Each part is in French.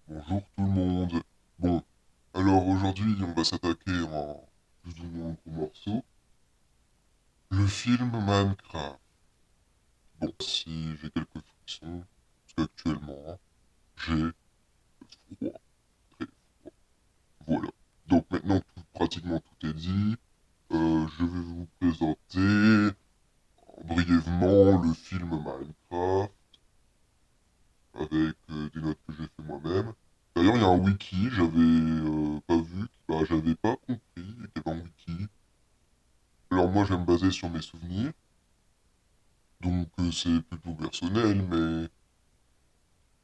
Bonjour tout le monde. Bon, alors aujourd'hui on va s'attaquer en plus ou moins gros morceaux. Le film Minecraft. Bon, si j'ai quelques frictions, parce qu'actuellement j'ai froid, très froid. Voilà. Donc maintenant que pratiquement tout est dit, je vais vous présenter brièvement le film Minecraft avec des notes que j'ai fait moi-même. D'ailleurs, il y a un wiki, j'avais pas vu, bah, j'avais pas compris qu'il y avait un wiki. Alors moi, je vais me baser sur mes souvenirs, donc c'est plutôt personnel, mais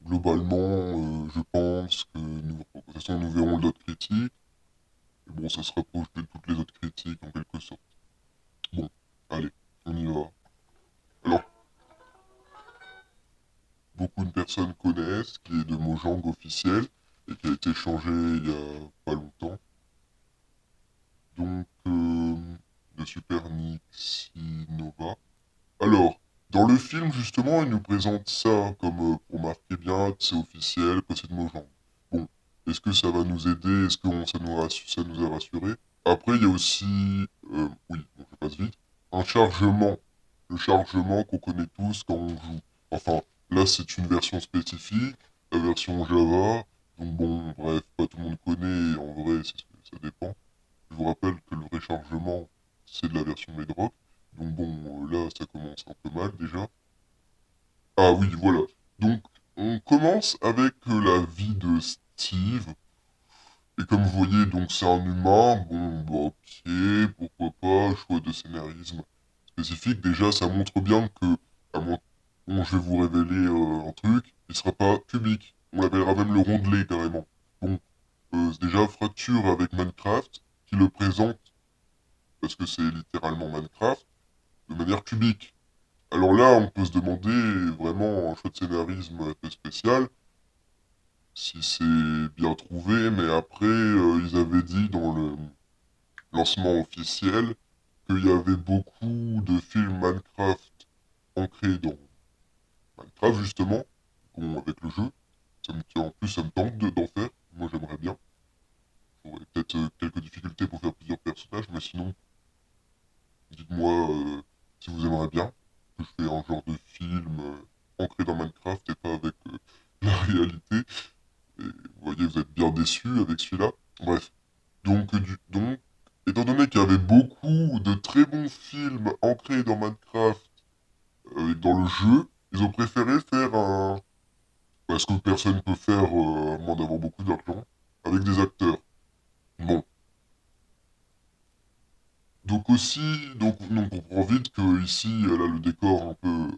globalement, je pense que nous, de toute façon, nous verrons d'autres critiques. Et bon, ça se rapproche de toutes les autres critiques en quelque sorte. Bon, allez, on y va. Alors, beaucoup de personnes connaissent, qui est de Mojang officiel, et qui a été changé il y a pas longtemps. Donc, de Super Nixie Nova. Alors, dans le film, justement, il nous présente ça comme pour marquer bien que c'est officiel, que c'est de Mojang. Bon, est-ce que ça va nous aider? Est-ce que ça nous a rassuré? Après, il y a aussi, oui, bon, je passe vite, un chargement. Le chargement qu'on connaît tous quand on joue. Enfin, là, c'est une version spécifique, la version Java. Donc bon, bref, pas tout le monde connaît, en vrai, ça dépend. Je vous rappelle que le rechargement, c'est de la version Bedrock. Donc bon, là, ça commence un peu mal déjà. Ah oui, voilà. Donc, on commence avec la vie de Steve. Et comme vous voyez, donc c'est un humain. Bon, bah, ok, pourquoi pas, choix de scénarisme spécifique. Déjà, ça montre bien que, à moins, bon, je vais vous révéler un truc, il sera pas public. On l'appellera même le rondelet, carrément. Bon, c'est déjà fracture avec Minecraft, qui le présente parce que c'est littéralement Minecraft, de manière cubique. Alors là, on peut se demander vraiment un choix de scénarisme un peu spécial, si c'est bien trouvé, mais après, ils avaient dit dans le lancement officiel qu'il y avait beaucoup de films Minecraft ancrés dans Minecraft, justement, avec le jeu. En plus, ça me tente d'en faire. Moi, j'aimerais bien. J'aurais peut-être quelques difficultés pour faire plusieurs personnages, mais sinon, dites-moi si vous aimeriez bien que je fais un genre de film ancré dans Minecraft et pas avec la réalité. Et vous voyez, vous êtes bien déçus avec celui-là. Bref. Donc, étant donné qu'il y avait beaucoup de très bons films ancrés dans Minecraft, dans le jeu, ils ont préféré faire un... ce que personne ne peut faire à moins d'avoir beaucoup d'argent, avec des acteurs. Bon. Donc aussi, donc on comprend vite que ici, elle a le décor un peu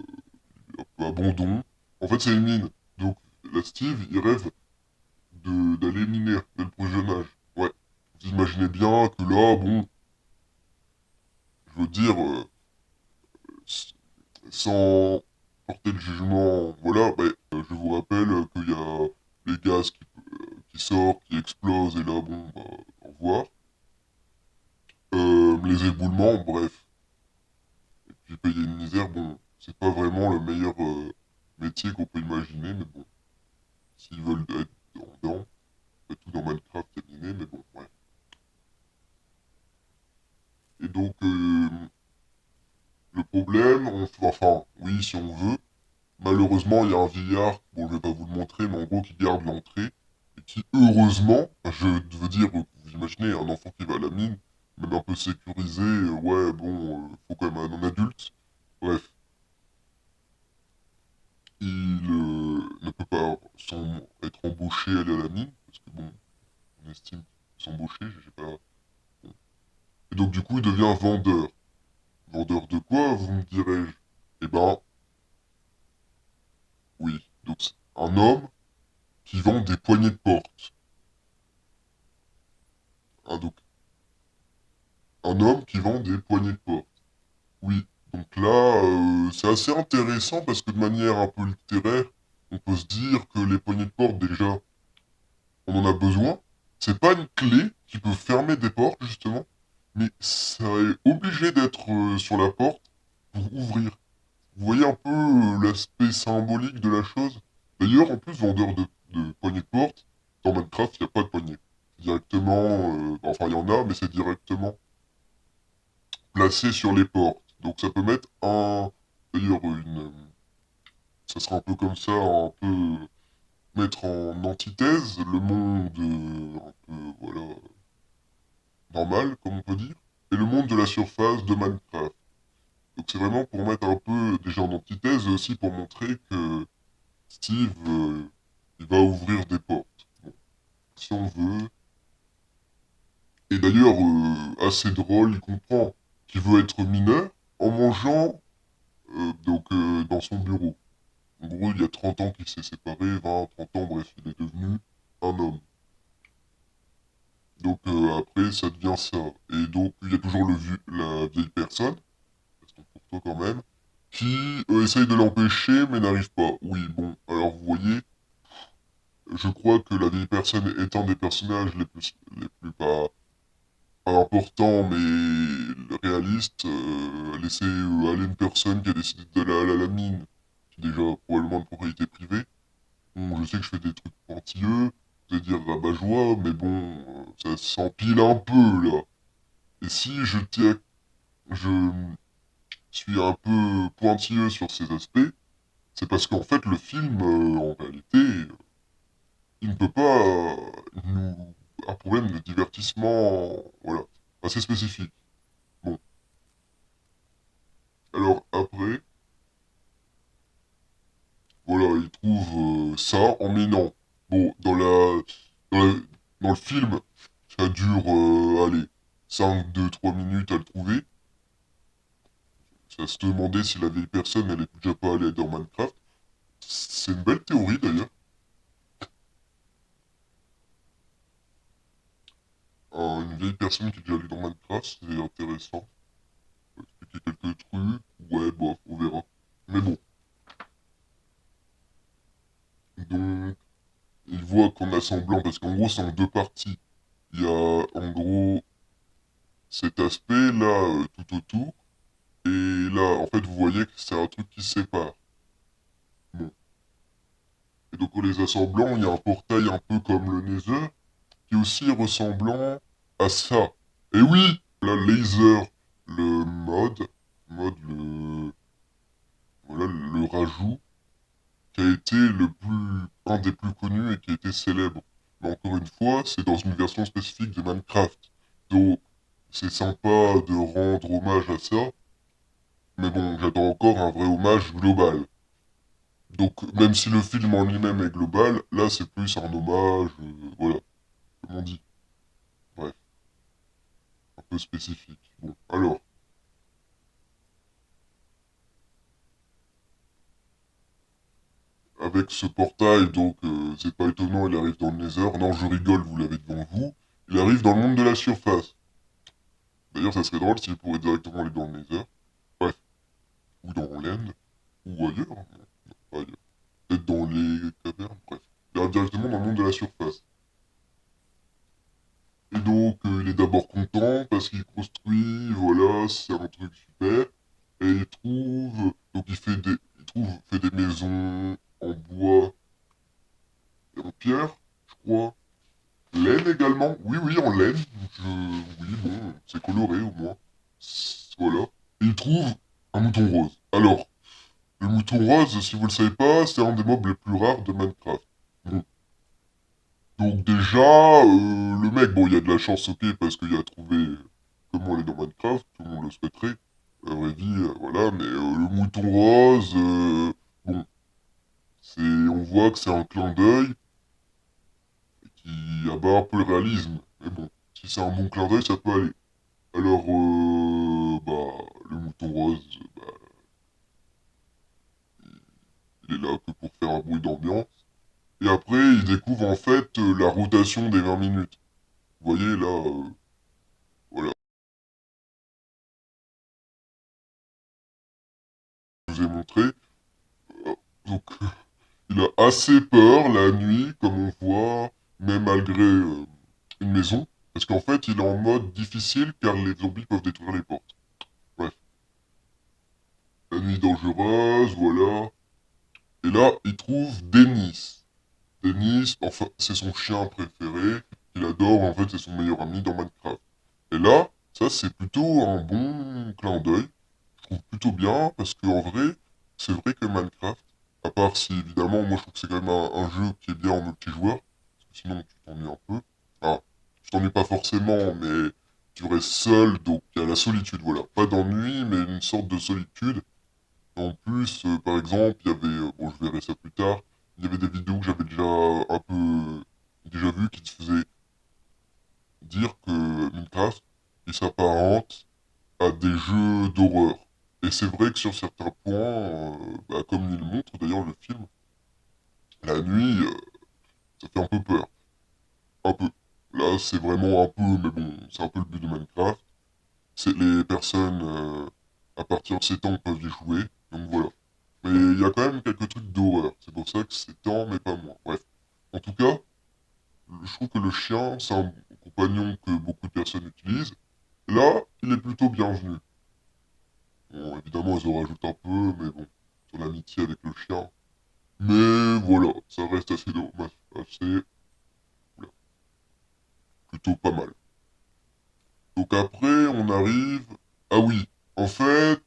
abandon. En fait, c'est une mine. Donc, la Steve, il rêve d'aller miner dès le plus jeune âge. Ouais. Vous imaginez bien que là, bon, je veux dire, sans porter le jugement, voilà, je vous rappelle qu'il y a les gaz qui sortent, qui explosent, et là, bon, bah, au revoir. Les éboulements, bref. Et puis payer une misère, bon, c'est pas vraiment le meilleur métier qu'on peut imaginer, mais bon, s'ils veulent être dedans, tout dans Minecraft est miné, mais bon, ouais. Et donc, le problème, enfin, oui, si on veut, malheureusement, il y a un vieillard, bon, je vais pas vous le montrer, mais en gros, qui garde l'entrée, et qui, heureusement, je veux dire, vous imaginez, un enfant qui va à la mine, même un peu sécurisé, ouais, bon, faut quand même un adulte. Bref, il ne peut pas être embauché à aller à la mine, parce que bon, on estime s'embaucher, je sais pas. Bon. Et donc, du coup, il devient vendeur. Vendeur de quoi, vous me dirais-je? Eh ben, oui. Donc, c'est un homme qui vend des poignées de porte. Ah, donc, un homme qui vend des poignées de porte. Oui. Donc là, c'est assez intéressant parce que de manière un peu littéraire, on peut se dire que les poignées de porte, déjà, on en a besoin. C'est pas une clé qui peut fermer des portes, justement, mais ça est obligé d'être sur la porte pour ouvrir. Vous voyez un peu l'aspect symbolique de la chose? D'ailleurs, en plus, vendeur de poignées de porte, dans Minecraft, il n'y a pas de poignée. Directement, enfin il y en a, mais c'est directement placé sur les portes. Donc ça peut mettre un, d'ailleurs ça sera un peu comme ça, un peu mettre en antithèse le monde un peu, voilà, normal, comme on peut dire, et le monde de la surface de Minecraft. Donc c'est vraiment pour mettre un peu déjà en antithèse, et aussi pour montrer que Steve, il va ouvrir des portes. Bon, si on veut. Et d'ailleurs, assez drôle, il comprend qu'il veut être mineur en mangeant dans son bureau. En gros, il y a 30 ans qu'il s'est séparé, 20, 30 ans, bref, il est devenu un homme. Donc après, ça devient ça. Et donc, il y a toujours la vieille personne, restons pour toi quand même, qui essaye de l'empêcher, mais n'arrive pas. Oui, bon, alors vous voyez, je crois que la vieille personne est un des personnages les plus pas importants, mais réalistes. Laisser aller une personne qui a décidé d'aller à la mine, qui est déjà probablement de propriété privée. Bon, je sais que je fais des trucs pointilleux, c'est-à-dire rabat-joie, mais bon, ça s'empile un peu, là. Et si je suis un peu pointilleux sur ces aspects, c'est parce qu'en fait, le film, en réalité, il ne peut pas nous... un problème de divertissement, voilà, assez spécifique. Bon, alors après, voilà, il trouve ça en minant. Bon, dans, la- dans le film, ça dure, allez, 5, 2, 3 minutes à le trouver. Ça se demandait si la vieille personne, elle est déjà pas allée dans Minecraft. C'est une belle théorie d'ailleurs. Une vieille personne qui est déjà allée dans Minecraft, c'est intéressant. Faut expliquer quelques trucs. Ouais, bof, on verra. Mais bon, donc, il voit qu'en assemblant, parce qu'en gros, c'est en deux parties. Il y a, en gros, cet aspect-là, tout autour. Et là, en fait, vous voyez que c'est un truc qui se sépare. Bon. Et donc, en les assemblant, il y a un portail un peu comme le Nether, qui est aussi ressemblant à ça. Et oui, la laser, le voilà, le rajout, qui a été un des plus connus et qui a été célèbre. Mais encore une fois, c'est dans une version spécifique de Minecraft. Donc, c'est sympa de rendre hommage à ça, mais bon, j'attends encore un vrai hommage global. Donc, même si le film en lui-même est global, là, c'est plus un hommage, voilà, comme on dit. Bref, un peu spécifique. Bon, alors, avec ce portail, donc, c'est pas étonnant, il arrive dans le Nether. Non, je rigole, vous l'avez devant vous. Il arrive dans le monde de la surface. D'ailleurs, ça serait drôle s'il pourrait directement aller dans le Nether. Bref, ou dans l'End, ou ailleurs. Non, pas ailleurs. Peut-être dans les cavernes, bref. Il arrive directement dans le monde de la surface. Et donc, il est d'abord content parce qu'il construit, voilà, c'est un truc super. Et il trouve, donc fait des maisons en bois et en pierre, je crois. Laine également, oui, oui, en laine. Oui, bon, c'est coloré au moins. Voilà. Et il trouve un mouton rose. Alors, le mouton rose, si vous le savez pas, c'est un des mobs les plus rares de Minecraft. Bon. Donc déjà, le mec, bon, il y a de la chance, ok, parce qu'il a trouvé comment aller dans Minecraft, tout le monde le souhaiterait. À vrai dire, voilà, mais le mouton rose, bon, on voit que c'est un clin d'œil qui abat un peu le réalisme. Mais bon, si c'est un bon clin d'œil, ça peut aller. Alors, le mouton rose, bah, il est là que pour faire un bruit d'ambiance. Et après, il découvre en fait la rotation des 20 minutes. Vous voyez là, voilà, je vous ai montré. Donc, il a assez peur la nuit, comme on voit, même malgré une maison. Parce qu'en fait, il est en mode difficile car les zombies peuvent détruire les portes. Bref, la nuit dangereuse, voilà. Et là, il trouve Denis. Dennis, enfin, c'est son chien préféré, il adore, en fait, c'est son meilleur ami dans Minecraft. Et là, ça, c'est plutôt un bon clin d'œil. Je trouve plutôt bien, parce qu'en vrai, c'est vrai que Minecraft, à part si, évidemment, moi, je trouve que c'est quand même un jeu qui est bien en multijoueur, parce que sinon, tu t'ennuies un peu. Ah, tu t'ennuies pas forcément, mais tu restes seul, donc il y a la solitude, voilà. Pas d'ennui, mais une sorte de solitude. En plus, par exemple, il y avait, bon, je verrai ça plus tard, il y avait des vidéos que j'avais déjà un peu déjà vues qui te faisaient dire que Minecraft, il s'apparente à des jeux d'horreur. Et c'est vrai que sur certains points, bah, comme il le montre d'ailleurs le film, la nuit, ça fait un peu peur. Un peu. Là, c'est vraiment un peu, mais bon, c'est un peu le but de Minecraft. C'est les personnes, à partir de 7 ans peuvent y jouer, donc voilà. Mais il y a quand même quelques trucs d'horreur. C'est pour ça que c'est tant, mais pas moins. Bref. En tout cas, je trouve que le chien, c'est un compagnon que beaucoup de personnes utilisent. Là, il est plutôt bienvenu. Bon, évidemment, ils en rajoutent un peu, mais bon, sur l'amitié avec le chien. Mais voilà, ça reste assez dommage, assez, voilà, plutôt pas mal. Donc après, on arrive... Ah oui, en fait,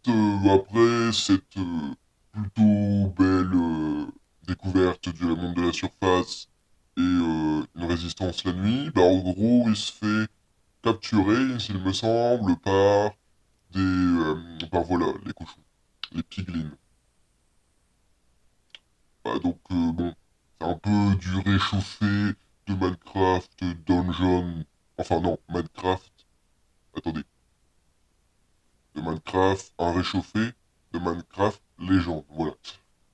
après cette plutôt belle découverte du monde de la surface et une résistance la nuit, bah en gros, il se fait capturer, s'il me semble, par par voilà, les cochons, les piglins. Bah donc bon, c'est un peu du réchauffé de Minecraft Dungeon, enfin non, Minecraft, attendez, de Minecraft, un réchauffé de Minecraft Légende, voilà.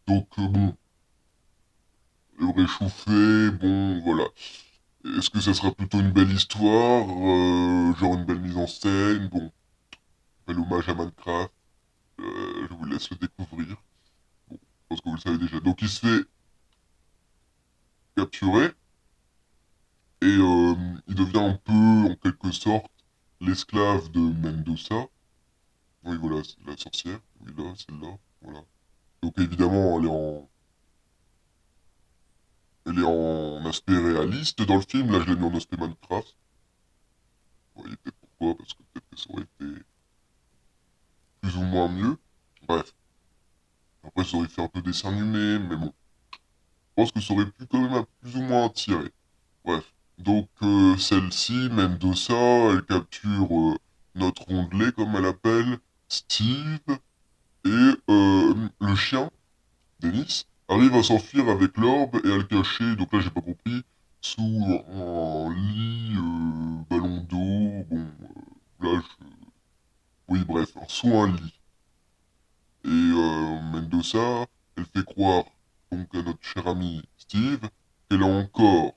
Donc bon, le réchauffé, bon voilà. Est-ce que ça sera plutôt une belle histoire, genre une belle mise en scène, bon, bel hommage à Minecraft, je vous laisse le découvrir. Bon, je pense que vous le savez déjà. Donc il se fait capturer et il devient un peu, en quelque sorte, l'esclave de Mendoza. Oui, voilà, c'est la sorcière. Oui, là, celle-là, voilà. Donc évidemment, elle est en aspect réaliste dans le film. Là, je l'ai mis en aspect Minecraft. Vous voyez peut-être pourquoi, parce que peut-être que ça aurait été plus ou moins mieux. Bref. Après, ça aurait fait un peu dessin animé, mais bon. Je pense que ça aurait pu quand même plus ou moins attirer. Bref. Donc, celle-ci, Mendoza, elle capture notre rondelet, comme elle appelle, Steve, et le chien, Dennis, arrive à s'enfuir avec l'orbe et à le cacher, donc là j'ai pas compris, sous un lit, ballon d'eau, bon, là je... Oui bref, sous un lit. Et Mendoza, elle fait croire donc à notre cher ami Steve qu'elle a encore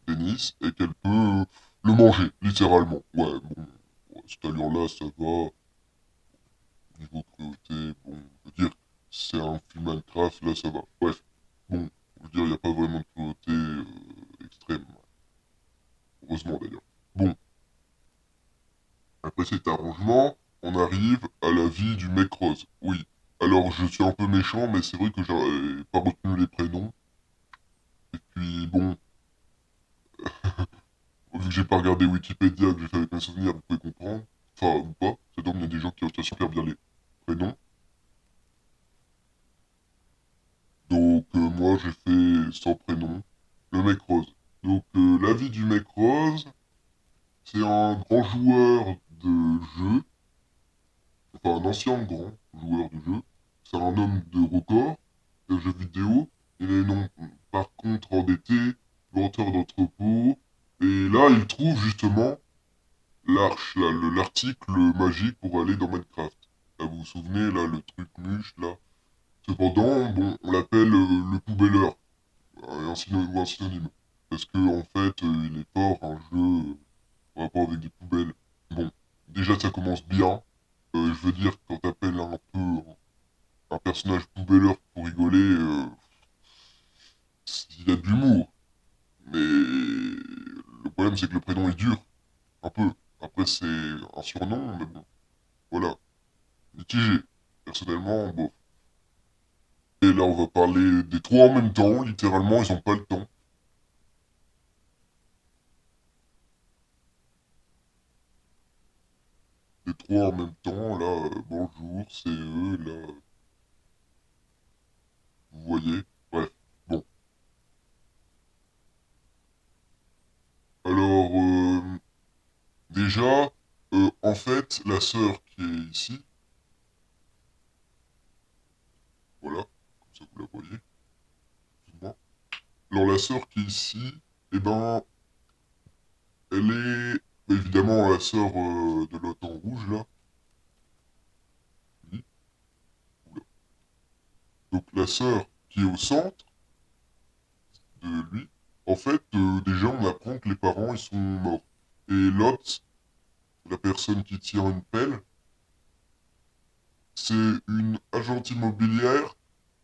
Dennis et qu'elle peut le manger, littéralement. Ouais, bon, ouais, cette allure-là, ça va. Niveau cruauté, bon, je veux dire, c'est un film Minecraft, là ça va. Bref, bon, je veux dire, il n'y a pas vraiment de cruauté extrême. Heureusement d'ailleurs. Bon, après cet arrangement, on arrive à la vie du mec rose. Oui, alors je suis un peu méchant, mais c'est vrai que j'avais pas retenu les prénoms. Et puis bon, vu que j'ai pas regardé Wikipédia, que j'ai fait avec mes souvenirs, vous pouvez comprendre. Enfin, ou pas, c'est donc il y a des gens qui reçoivent super bien les prénoms. Donc moi j'ai fait sans prénom, le mec rose. Donc la vie du mec rose, c'est un grand joueur de jeu, enfin un ancien grand joueur de jeu. C'est un homme de record, de jeux vidéo. Il est non par contre endetté, venteur d'entrepôt. Et là il trouve justement l'arche, là, l'article magique pour aller dans Minecraft. Là vous vous souvenez, là le truc muche, là. Cependant, bon, on l'appelle le poubelleur. Ou un synonyme. Parce que en fait, il est fort un jeu en rapport avec des poubelles. Bon, déjà ça commence bien. Je veux dire, quand t'appelles un peu un personnage poubelleur pour rigoler, il a de l'humour. Mais le problème c'est que le prénom est dur, un peu. Après c'est un surnom, mais bon, voilà, mitigé. Personnellement, bon. Et là, on va parler des trois en même temps, littéralement, ils ont pas le temps. Les trois en même temps, là, bonjour, c'est eux, là, vous voyez. Bref, bon. Alors, déjà, en fait, la sœur qui est ici, voilà, comme ça vous la voyez, plus ou moins. Alors, la sœur qui est ici, eh ben, elle est évidemment la sœur de l'autre en rouge, là. Oui, oula. Donc, la sœur qui est au centre de lui, en fait, déjà, on apprend que les parents, ils sont morts. Et l'autre, la personne qui tient une pelle, c'est une agente immobilière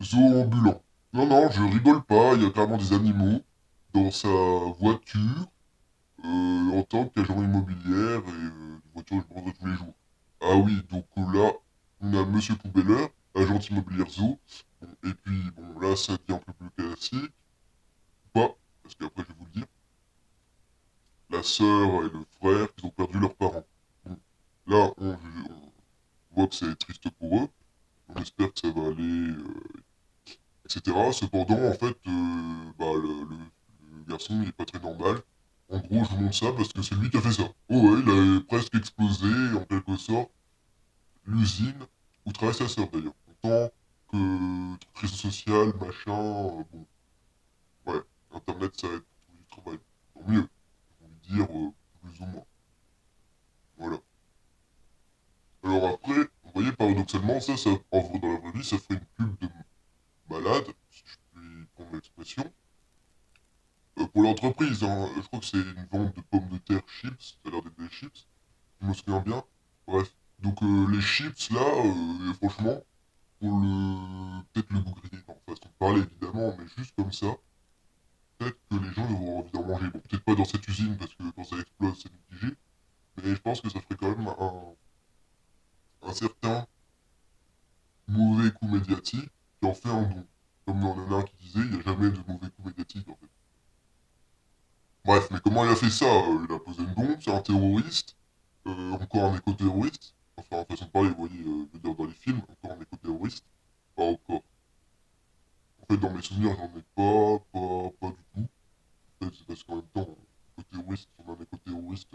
zooambulant. Non, non, je rigole pas, il y a carrément des animaux dans sa voiture en tant qu'agent immobilière et une voiture que je prendrai tous les jours. Ah oui, donc là, on a Monsieur Poubelleur, agent immobilière zoo, bon, et puis bon, là, ça devient un peu plus classique, ou pas, parce qu'après je vais vous le dire, la sœur et le frère, ils ont perdu leurs parents. Bon, là, on voit que c'est triste pour eux, on espère que ça va aller, etc. Cependant, en fait, bah, le garçon, il est pas très normal. En gros, je vous montre ça parce que c'est lui qui a fait ça. Oh ouais, il a presque explosé, en quelque sorte, l'usine où travaille sa sœur, d'ailleurs. En tant que réseau social, machin, bon, ouais, Internet, ça aide pour trouver du travail. Tant mieux, j'ai envie de dire, plus ou moins. Voilà. Alors après, vous voyez, paradoxalement, ça, en vrai, dans la vraie vie, ça ferait une pub de malade, si je puis prendre l'expression. Pour l'entreprise, hein, je crois que c'est une vente de pommes de terre chips, ça a l'air d'être des chips, je me souviens bien. Bref, donc les chips là, franchement, pour le peut-être le goût grillé, non, façon de parler évidemment, mais juste comme ça, peut-être que les gens vont envie d'en manger. Bon, peut-être pas dans cette usine parce que quand ça explose, c'est mitigé, mais je pense que ça ferait quand même un certain mauvais coup médiatique qui en fait un bon. Comme il y en a un qui disait, il n'y a jamais de mauvais coup médiatique en fait. Bref, mais comment il a fait ça? Il a posé une bombe, c'est un terroriste, encore un éco-terroriste. Enfin, façon de parler, vous voyez, je veux dire dans les films, encore un éco-terroriste. Pas encore. En fait, dans mes souvenirs, j'en ai pas du tout. Peut-être c'est parce qu'en même temps, éco-terroriste, si on a un éco-terroriste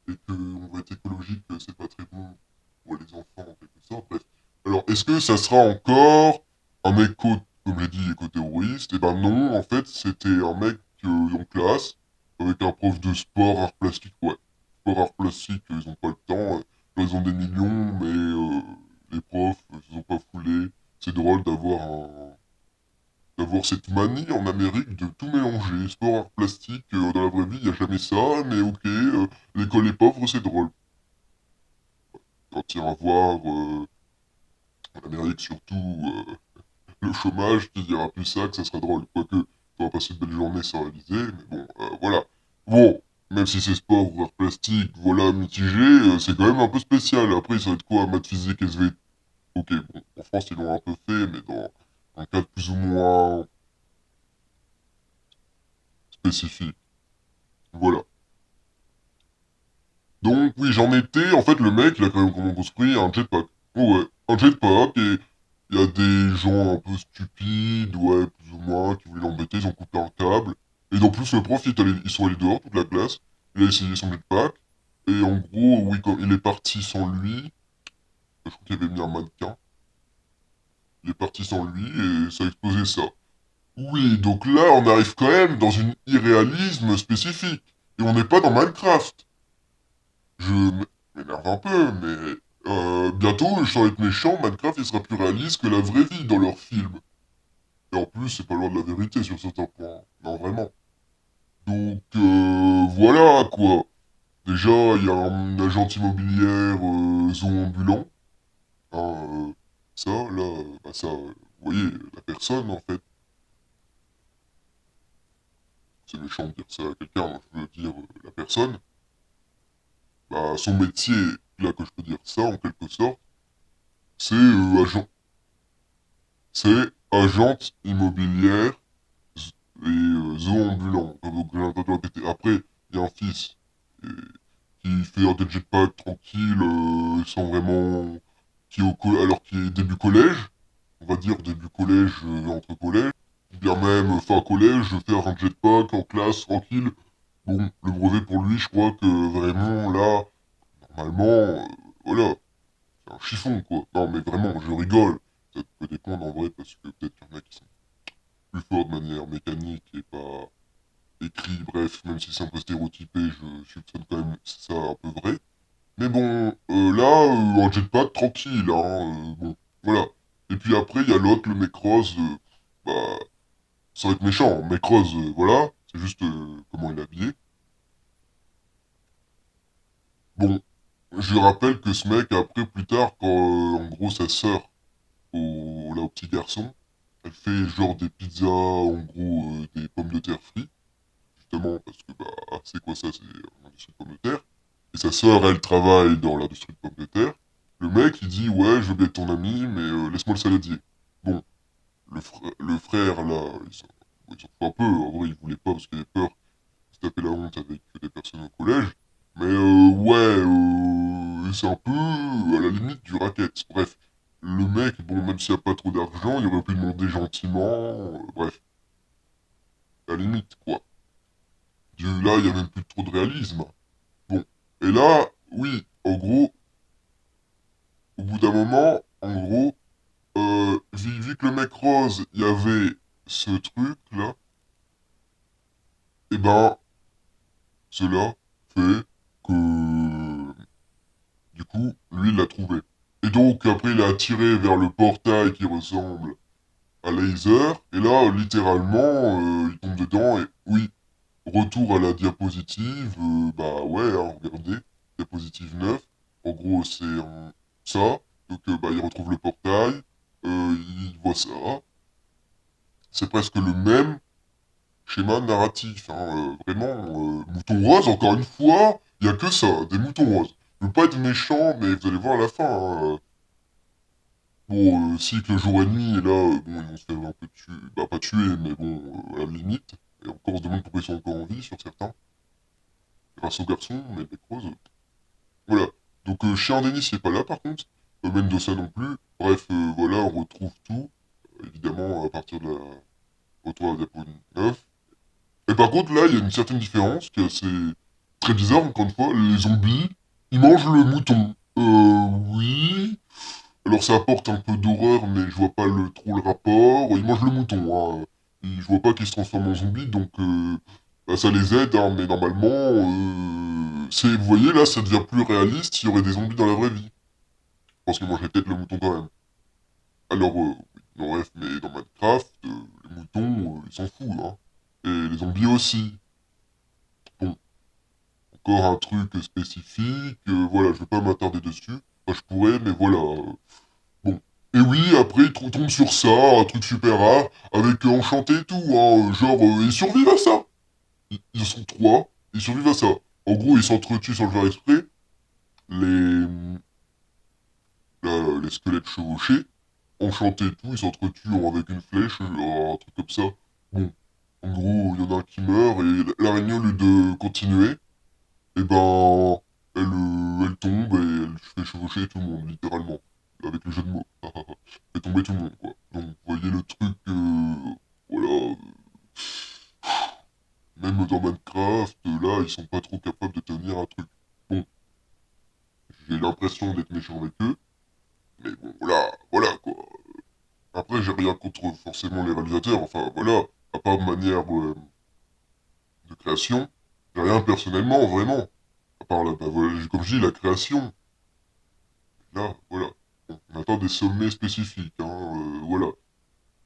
et qu'on veut être écologique, c'est pas très bon pour les enfants en quelque sorte. Bref. Alors, est-ce que ça sera encore un éco, comme j'ai dit, éco-terroriste? Eh ben non, en fait, c'était un mec en classe, avec un prof de sport, art plastique, ouais. Sport, art plastique, ils ont pas le temps, ils ont des millions, mais les profs, ils ont pas foulé. C'est drôle d'avoir cette manie en Amérique de tout mélanger. Sport, art plastique, dans la vraie vie, il n'y a jamais ça, mais ok, l'école est pauvre, c'est drôle. Quand il va voir, en Amérique surtout, le chômage, qui dira plus ça, que ça sera drôle. Quoique, on va passer de belles journées sans réaliser, mais bon, voilà. Bon, même si c'est sport ou art plastique, voilà, mitigé, c'est quand même un peu spécial. Après, ça va être quoi, maths, physique, SVT? Ok, bon, en France, ils l'ont un peu fait, mais dans un cadre plus ou moins spécifique. Voilà. Donc oui, j'en étais, en fait le mec, il a quand même comment construit un jetpack. Oh ouais, un jetpack, et il y a des gens un peu stupides, ouais, plus ou moins, qui voulaient l'embêter, ils ont coupé un câble. Et donc plus le prof, ils sont allés dehors, toute la classe, il a essayé son jetpack, et en gros, oui, quand il est parti sans lui, je crois qu'il avait mis un mannequin, il est parti sans lui, et ça a explosé ça. Oui, donc là, on arrive quand même dans une irréalisme spécifique, et on n'est pas dans Minecraft. Je m'énerve un peu, mais bientôt, sans être méchant, Minecraft il sera plus réaliste que la vraie vie dans leurs films. Et en plus, c'est pas loin de la vérité sur certains points. Non, vraiment. Donc, voilà, quoi. Déjà, il y a un agent immobilière zoambulant. Hein, ça, là, bah ça, vous voyez, la personne, en fait. C'est méchant de dire ça à quelqu'un, moi, je veux dire la personne. Bah, son métier, là que je peux dire ça, en quelque sorte, C'est c'est agente immobilière et zoambulant. Donc j'ai entendu répéter. Après, il y a un fils qui fait des jetpacks tranquille, sans vraiment... alors qu'il est début collège, on va dire début collège, entre collège, ou bien même fin collège, faire un jetpack en classe tranquille. Bon, le brevet pour lui, je crois que vraiment là, normalement, voilà, c'est un chiffon quoi. Non mais vraiment, je rigole. Ça peut dépendre en vrai parce que peut-être qu'il y en a qui sont plus forts de manière mécanique et pas écrit, bref, même si c'est un peu stéréotypé, je soupçonne quand même ça un peu vrai. Mais bon, là, un jetpack tranquille, hein, bon, voilà. Et puis après, il y a l'autre, le mec rose, bah, ça va être méchant, mec rose, voilà, c'est juste comment il est habillé. Bon, je rappelle que ce mec, après, plus tard, quand, en gros, sa sœur, là, au petit garçon, elle fait genre des pizzas, en gros, des pommes de terre frites, justement, parce que, bah, c'est quoi ça, c'est l'industrie de pommes de terre. Et sa sœur, elle travaille dans l'industrie de pommes de terre. Le mec, il dit, ouais, je veux bien être ton ami, mais laisse-moi le saladier. Bon, le frère, là, il s'en fout un peu. En vrai, il voulait pas parce qu'il avait peur de se taper la honte avec des personnes au collège. Mais ouais, c'est un peu à la limite du racket. Bref, le mec, bon, même s'il n'y a pas trop d'argent, il aurait pu demander gentiment. Bref, à la limite, quoi. Là, il n'y a même plus trop de réalisme. Bon, et là, oui, en gros, au bout d'un moment, en gros, vu que le mec rose, il y avait ce truc-là, et ben, cela fait que, du coup, lui, il l'a trouvé. Et donc, après, il a tiré vers le portail qui ressemble à laser, et là, littéralement, il tombe dedans, et oui, retour à la diapositive, bah ouais, hein, regardez, diapositive 9, en gros, c'est ça, donc, bah, il retrouve le portail, il voit ça, c'est presque le même schéma narratif, hein, vraiment, mouton rose, encore une fois, il y a que ça, des moutons roses. Je veux pas être méchant, mais vous allez voir à la fin, hein, bon, cycle jour et nuit, et là, bon, ils vont se faire un peu tuer, bah pas tuer, mais bon, à la limite, et encore on se demande pourquoi ils sont encore en vie sur certains, grâce aux garçons, mais les roses, voilà. Donc, Chien Denis, c'est pas là par contre, Mendoza non plus, bref, voilà, on retrouve tout, évidemment, à partir de la retour à la Diapo 9. Et par contre, là, il y a une certaine différence qui est assez très bizarre, encore une fois. Les zombies, ils mangent le mouton. Oui. Alors ça apporte un peu d'horreur, mais je vois pas trop le rapport. Ils mangent le mouton, hein. Je vois pas qu'ils se transforment en zombies, donc bah, ça les aide, hein, mais normalement, vous voyez, là, ça devient plus réaliste s'il y aurait des zombies dans la vraie vie. Je pense qu'ils mangeraient peut-être le mouton quand même. Alors, non, bref, mais dans Minecraft, les moutons, ils s'en foutent, hein. Et les zombies aussi. Bon, encore un truc spécifique, voilà, je vais pas m'attarder dessus. Enfin, je pourrais, mais voilà. Bon. Et oui, après, ils tombent sur ça, un truc super rare, avec Enchanté et tout, hein, genre, ils survivent à ça. Ils sont trois, ils survivent à ça. En gros, ils s'entretuent sans le faire exprès, les, les squelettes chevauchés, Enchanté et tout, ils s'entretuent avec une flèche, un truc comme ça. Bon, en gros, il y en a un qui meurt, et l'araignée, au lieu de continuer, et ben, elle tombe et elle fait chevaucher tout le monde, littéralement. Avec le jeu de mots. Fait tomber tout le monde, quoi. Donc, vous voyez le truc, voilà. Même dans Minecraft, là, ils sont pas trop capables de tenir un truc. Bon, j'ai l'impression d'être méchant avec eux, mais bon, voilà, voilà, quoi. Après, j'ai rien contre forcément les réalisateurs, enfin, voilà. À part de manière de création, j'ai rien personnellement, vraiment. À part, là, bah, voilà, comme je dis, la création. Là, voilà. Bon, on attend des sommets spécifiques, hein, voilà.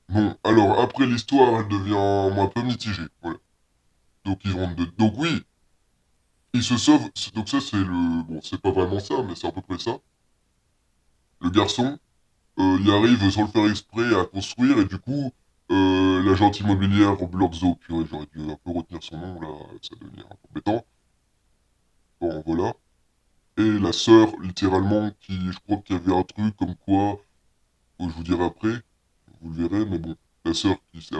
Bon, alors, après l'histoire, elle devient un peu mitigée, voilà. Donc, ils vont donc oui, ils se sauvent, donc ça, c'est le... Bon, c'est pas vraiment ça, mais c'est à peu près ça. Le garçon, il arrive sans le faire exprès à construire, et du coup, l'agente immobilière Blorzo, purée, j'aurais dû un peu retenir son nom, là, ça devient un peu embêtant. Bon, voilà. Et la sœur, littéralement, je crois qu'il y avait un truc comme quoi, je vous dirai après, vous le verrez, mais bon, la sœur qui est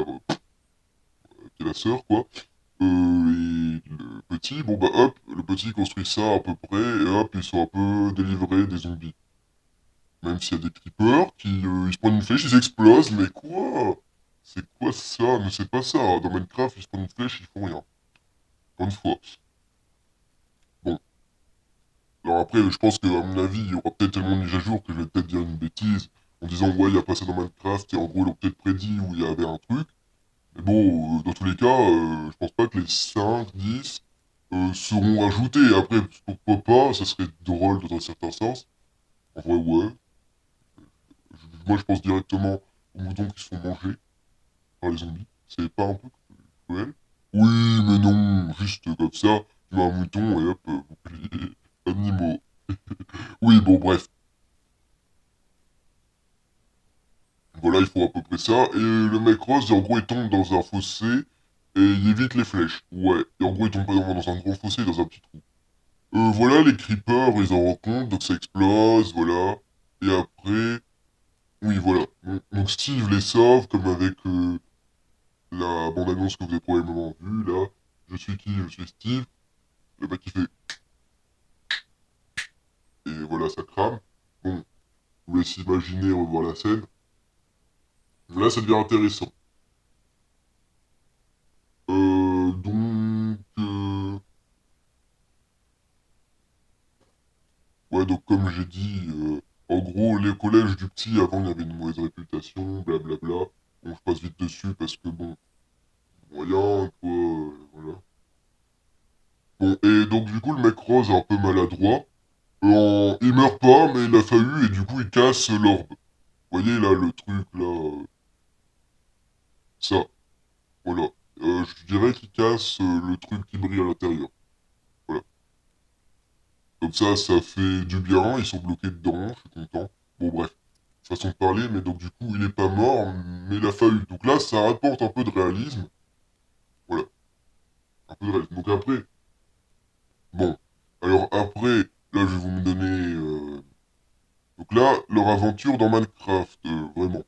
la sœur, quoi. Et le petit, bon bah hop, le petit construit ça à peu près, et hop, ils sont un peu délivrés des zombies. Même s'il y a des creepers qui ils se prennent une flèche, ils explosent, mais quoi? C'est quoi ça? Mais c'est pas ça. Dans Minecraft, ils se prennent une flèche, ils font rien. Encore une fois. Bon. Alors après, je pense qu'à mon avis, il y aura peut-être tellement de mises à jour que je vais peut-être dire une bêtise en disant ouais, il y a pas ça dans Minecraft, et en gros, ils l'ont peut-être prédit où il y avait un truc. Mais bon, dans tous les cas, je pense pas que les 5, 10 seront ajoutés. Après, pourquoi pas, ça serait drôle dans un certain sens. En vrai, ouais. Moi, je pense directement aux moutons qui se font manger par les zombies. C'est pas un peu cruel? Oui, mais non, juste comme ça, tu as un mouton et hop, bouclier animaux. Oui, bon, bref. Voilà, il faut à peu près ça. Et le mec rose, en gros, il tombe dans un fossé et il évite les flèches. Ouais. Et en gros, il tombe pas dans un gros fossé, dans un petit trou. Voilà, les creepers, ils en rencontrent, donc ça explose, voilà. Et après, oui, voilà. Donc Steve les sauve, comme avec la bande-annonce que vous avez probablement vue, là. Je suis qui? Je suis Steve. Le mec, il fait... Et voilà, ça crame. Bon, je vous laisse imaginer, revoir la scène. Là, ça devient intéressant. Donc... Ouais, donc comme j'ai dit, en gros, les collèges du petit, avant, il y avait une mauvaise réputation, blablabla. Bon, je passe vite dessus parce que, bon, moyen, quoi, voilà. Bon, et donc du coup, le mec rose est un peu maladroit. Il meurt pas, mais il a failli, et du coup, il casse l'orbe. Vous voyez, là, le truc, là, ça, voilà. Je dirais qu'il casse le truc qui brille à l'intérieur. Voilà. Comme ça fait du bien, ils sont bloqués dedans, je suis content. Bon, bref, façon de parler, mais donc du coup, il est pas mort, mais il a failli. Donc là, ça rapporte un peu de réalisme. Voilà, un peu de réalisme. Donc après, bon, alors après, là, je vais vous me donner... Donc là, leur aventure dans Minecraft, vraiment.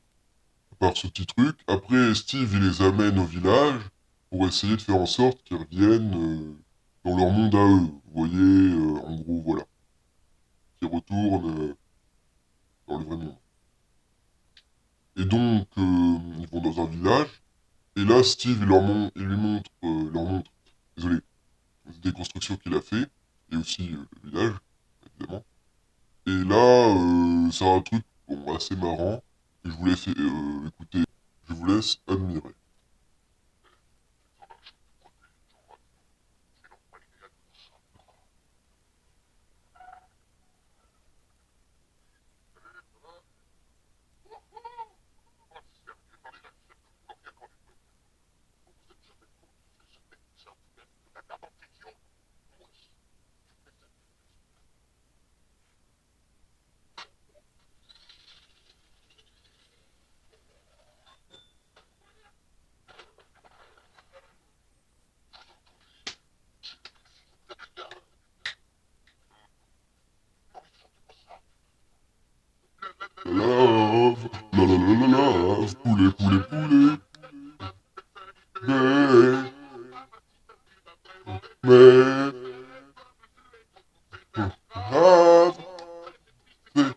Par ce petit truc. Après, Steve, il les amène au village pour essayer de faire en sorte qu'ils reviennent dans leur monde à eux. Vous voyez, en gros, voilà. Qu'ils retournent dans le vrai monde. Et donc, ils vont dans un village. Et là, Steve, il lui montre, désolé, des constructions qu'il a fait. Et aussi le village, évidemment. Et là, c'est un truc bon, assez marrant. Et je vous laisse écouter. Je vous laisse admirer. Love, la la la la love, poulet, poulet, poulet, mais, mais, have, fait,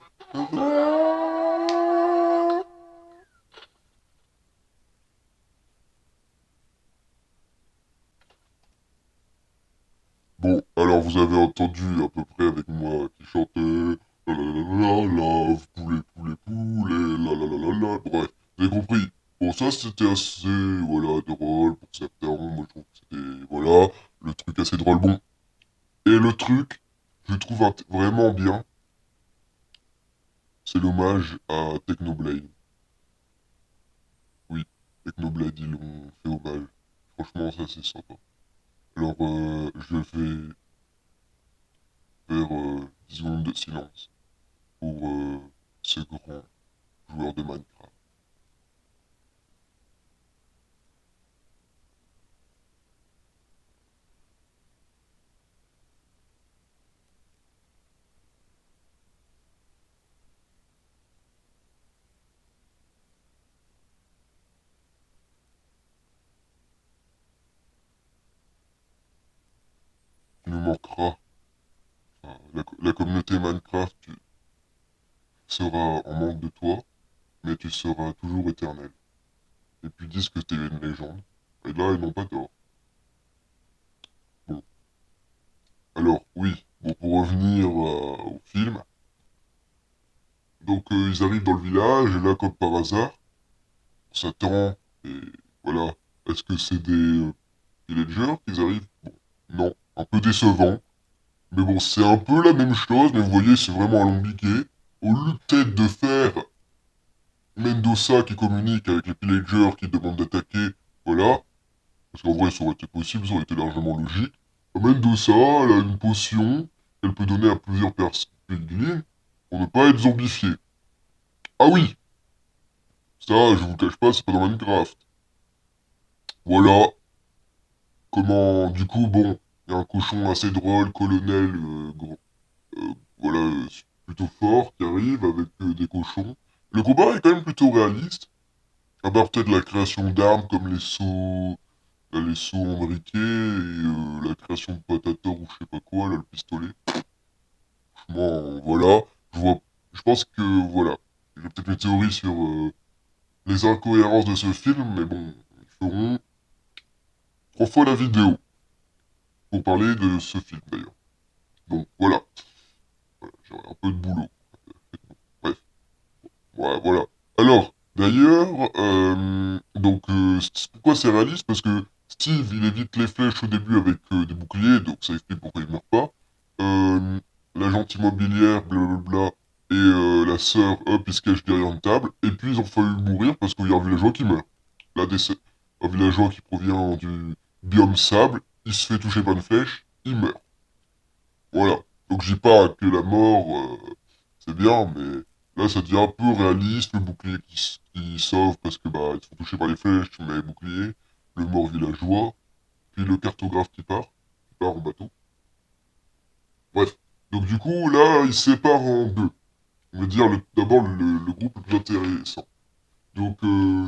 Bon, alors vous avez entendu à peu près avec moi qui chantait la la la la la, love, poulet, poulet, poulet, la la la la la, bref, vous avez compris. Bon, ça c'était assez, voilà, drôle pour certains, moi je trouve que c'était, voilà, le truc assez drôle. Bon, et le truc, je trouve vraiment bien, c'est l'hommage à Technoblade. Oui, Technoblade, ils l'ont fait hommage. Franchement, ça c'est sympa. Alors, je vais faire 10 secondes de silence pour ce grand joueur de Minecraft. la communauté Minecraft sera en manque de toi, mais tu seras toujours éternel. Et puis ils disent que t'es une légende. Et là, ils n'ont pas tort. Bon, alors, oui, bon, pour revenir au film, donc ils arrivent dans le village, et là, comme par hasard, on s'attend, et voilà, est-ce que c'est des villagers qui arrivent? Bon, non, un peu décevant, mais bon, c'est un peu la même chose, mais vous voyez, c'est vraiment alambiqué. Au lieu peut-être de faire Mendoza qui communique avec les villagers qui demandent d'attaquer, voilà, parce qu'en vrai, ça aurait été possible, ça aurait été largement logique. Mendoza, elle a une potion qu'elle peut donner à plusieurs personnes pour ne pas être zombifiée. Ah oui, ça, je vous cache pas, c'est pas dans Minecraft. Voilà, comment, du coup, bon, il y a un cochon assez drôle, colonel, voilà, plutôt fort, qui arrive avec des cochons. Le combat est quand même plutôt réaliste, à part peut-être la création d'armes comme les sauts embriqués et la création de patator ou je sais pas quoi, là, le pistolet. Bon, voilà, je vois, je pense que, voilà, j'ai peut-être une théorie sur les incohérences de ce film, mais bon, ils feront 3 fois la vidéo pour parler de ce film d'ailleurs. Donc voilà, j'aurai un peu de boulot. Bref, voilà, voilà. Alors, d'ailleurs, pourquoi c'est réaliste? Parce que Steve, il évite les flèches au début avec des boucliers, donc ça explique pourquoi il meurt pas. Euh, L'agente immobilière, blablabla, et la sœur, hop, ils se cachent derrière une table, et puis ils ont failli mourir parce qu'il y a un villageois qui meurt. Là, un villageois qui provient du biome sable, il se fait toucher par une flèche, il meurt. Voilà. Donc je dis pas que la mort, c'est bien, mais là ça devient un peu réaliste, le bouclier qui sauve parce que bah ils se font toucher par les flèches, mais le bouclier, le mort villageois, puis le cartographe qui part en bateau. Bref. Donc du coup, là, ils se séparent en deux. On va dire d'abord le groupe le plus intéressant. Donc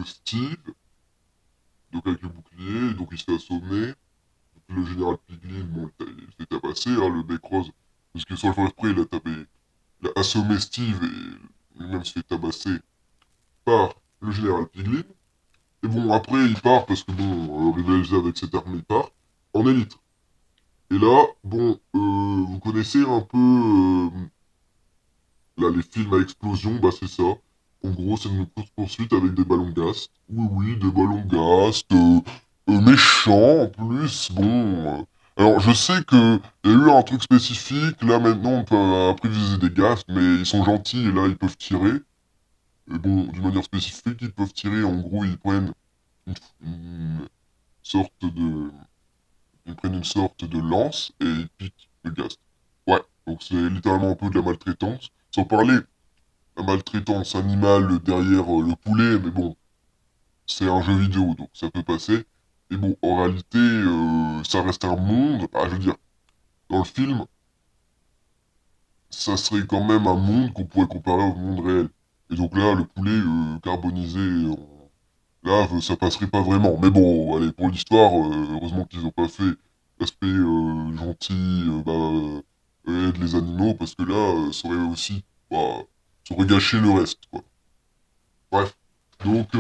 Steve, donc avec le bouclier, donc il se fait assommer. Le général Piglin, bon, il se fait tabasser, hein, le bec rose, parce que sans le faire exprès, il a assommé Steve et lui-même se fait tabasser par le général Piglin. Et bon, après, il part parce que bon, rivalisé avec cette armée, il part en élite. Et là, bon, vous connaissez un peu là, les films à explosion, bah c'est ça. En gros, c'est une course-poursuite avec des ballons gaz. Oui, oui, des ballons gaz, méchants en plus. Bon, alors je sais que il y a eu un truc spécifique. Là maintenant, on peut après utiliser des gaz, mais ils sont gentils et là ils peuvent tirer. Et bon, d'une manière spécifique, ils peuvent tirer. En gros, une sorte de, ils prennent une sorte de lance et ils piquent le gaz. Ouais, donc c'est littéralement un peu de la maltraitance. Sans parler la maltraitance animale derrière le poulet, mais bon, c'est un jeu vidéo, donc ça peut passer. Et bon, en réalité, ça reste un monde, ah, je veux dire, dans le film, ça serait quand même un monde qu'on pourrait comparer au monde réel. Et donc là, le poulet carbonisé en lave, ça passerait pas vraiment. Mais bon, allez, pour l'histoire, heureusement qu'ils ont pas fait l'aspect gentil, aide les animaux, parce que là, ça aurait aussi, bah, ça aurait gâché le reste, quoi. Bref. Donc,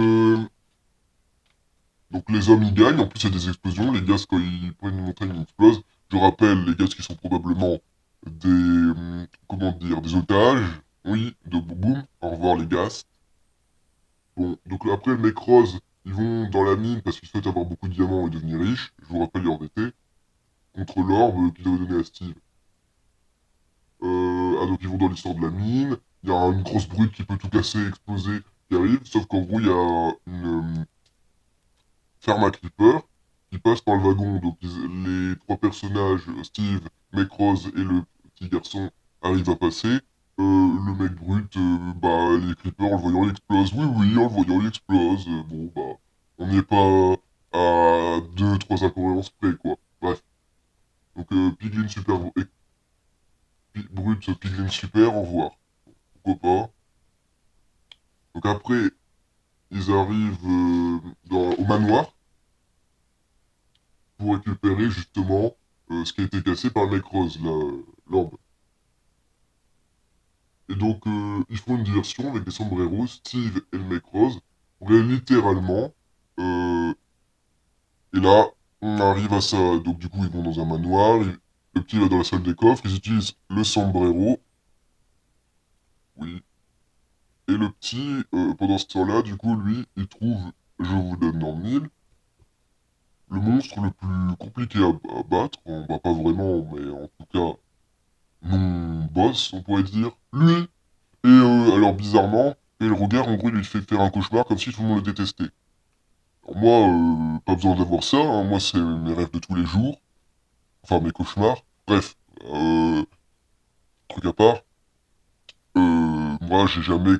donc les hommes ils gagnent, en plus il y a des explosions, les gaz quand ils prennent une montagne ils explosent. Je rappelle, les gaz qui sont probablement des, comment dire, des otages. Oui, de boum boum, au revoir les gaz. Bon, donc après le mec rose, ils vont dans la mine parce qu'ils souhaitent avoir beaucoup de diamants et devenir riches. Je vous rappelle leur DT, contre l'orbe qu'ils avaient donné à Steve. Ah donc ils vont dans l'histoire de la mine, il y a une grosse brute qui peut tout casser, exploser, qui arrive, sauf qu'en gros il y a une ferme à Creeper, qui passe par le wagon. Donc les trois personnages, Steve, Necrose et le petit garçon, arrivent à passer. Le mec brut, bah les Creepers en le voyant il explose. Oui, oui, en le voyant il explose. Bon, bah, on n'est pas à deux, trois incohérences près, quoi. Bref. Donc Piglin super brut, Piglin super, au revoir. Pourquoi pas. Donc après, ils arrivent au manoir pour récupérer justement ce qui a été cassé par le mec rose, l'orbe. Et donc, ils font une diversion avec des sombreros, Steve et le mec rose. On est littéralement. euh, et là, on arrive à ça. Donc, du coup, ils vont dans un manoir. Le petit va dans la salle des coffres. Ils utilisent le sombrero. Oui. Et le petit, pendant ce temps-là, du coup, lui, il trouve, je vous donne dans le mille, le monstre le plus compliqué à battre. On va pas vraiment, mais en tout cas, mon boss, on pourrait dire. Lui. Et alors, bizarrement, et le regard, en gros, il lui fait faire un cauchemar comme si tout le monde le détestait. Alors moi, pas besoin d'avoir ça, hein. Moi, c'est mes rêves de tous les jours. Enfin, mes cauchemars. Bref, truc à part. Moi, j'ai jamais...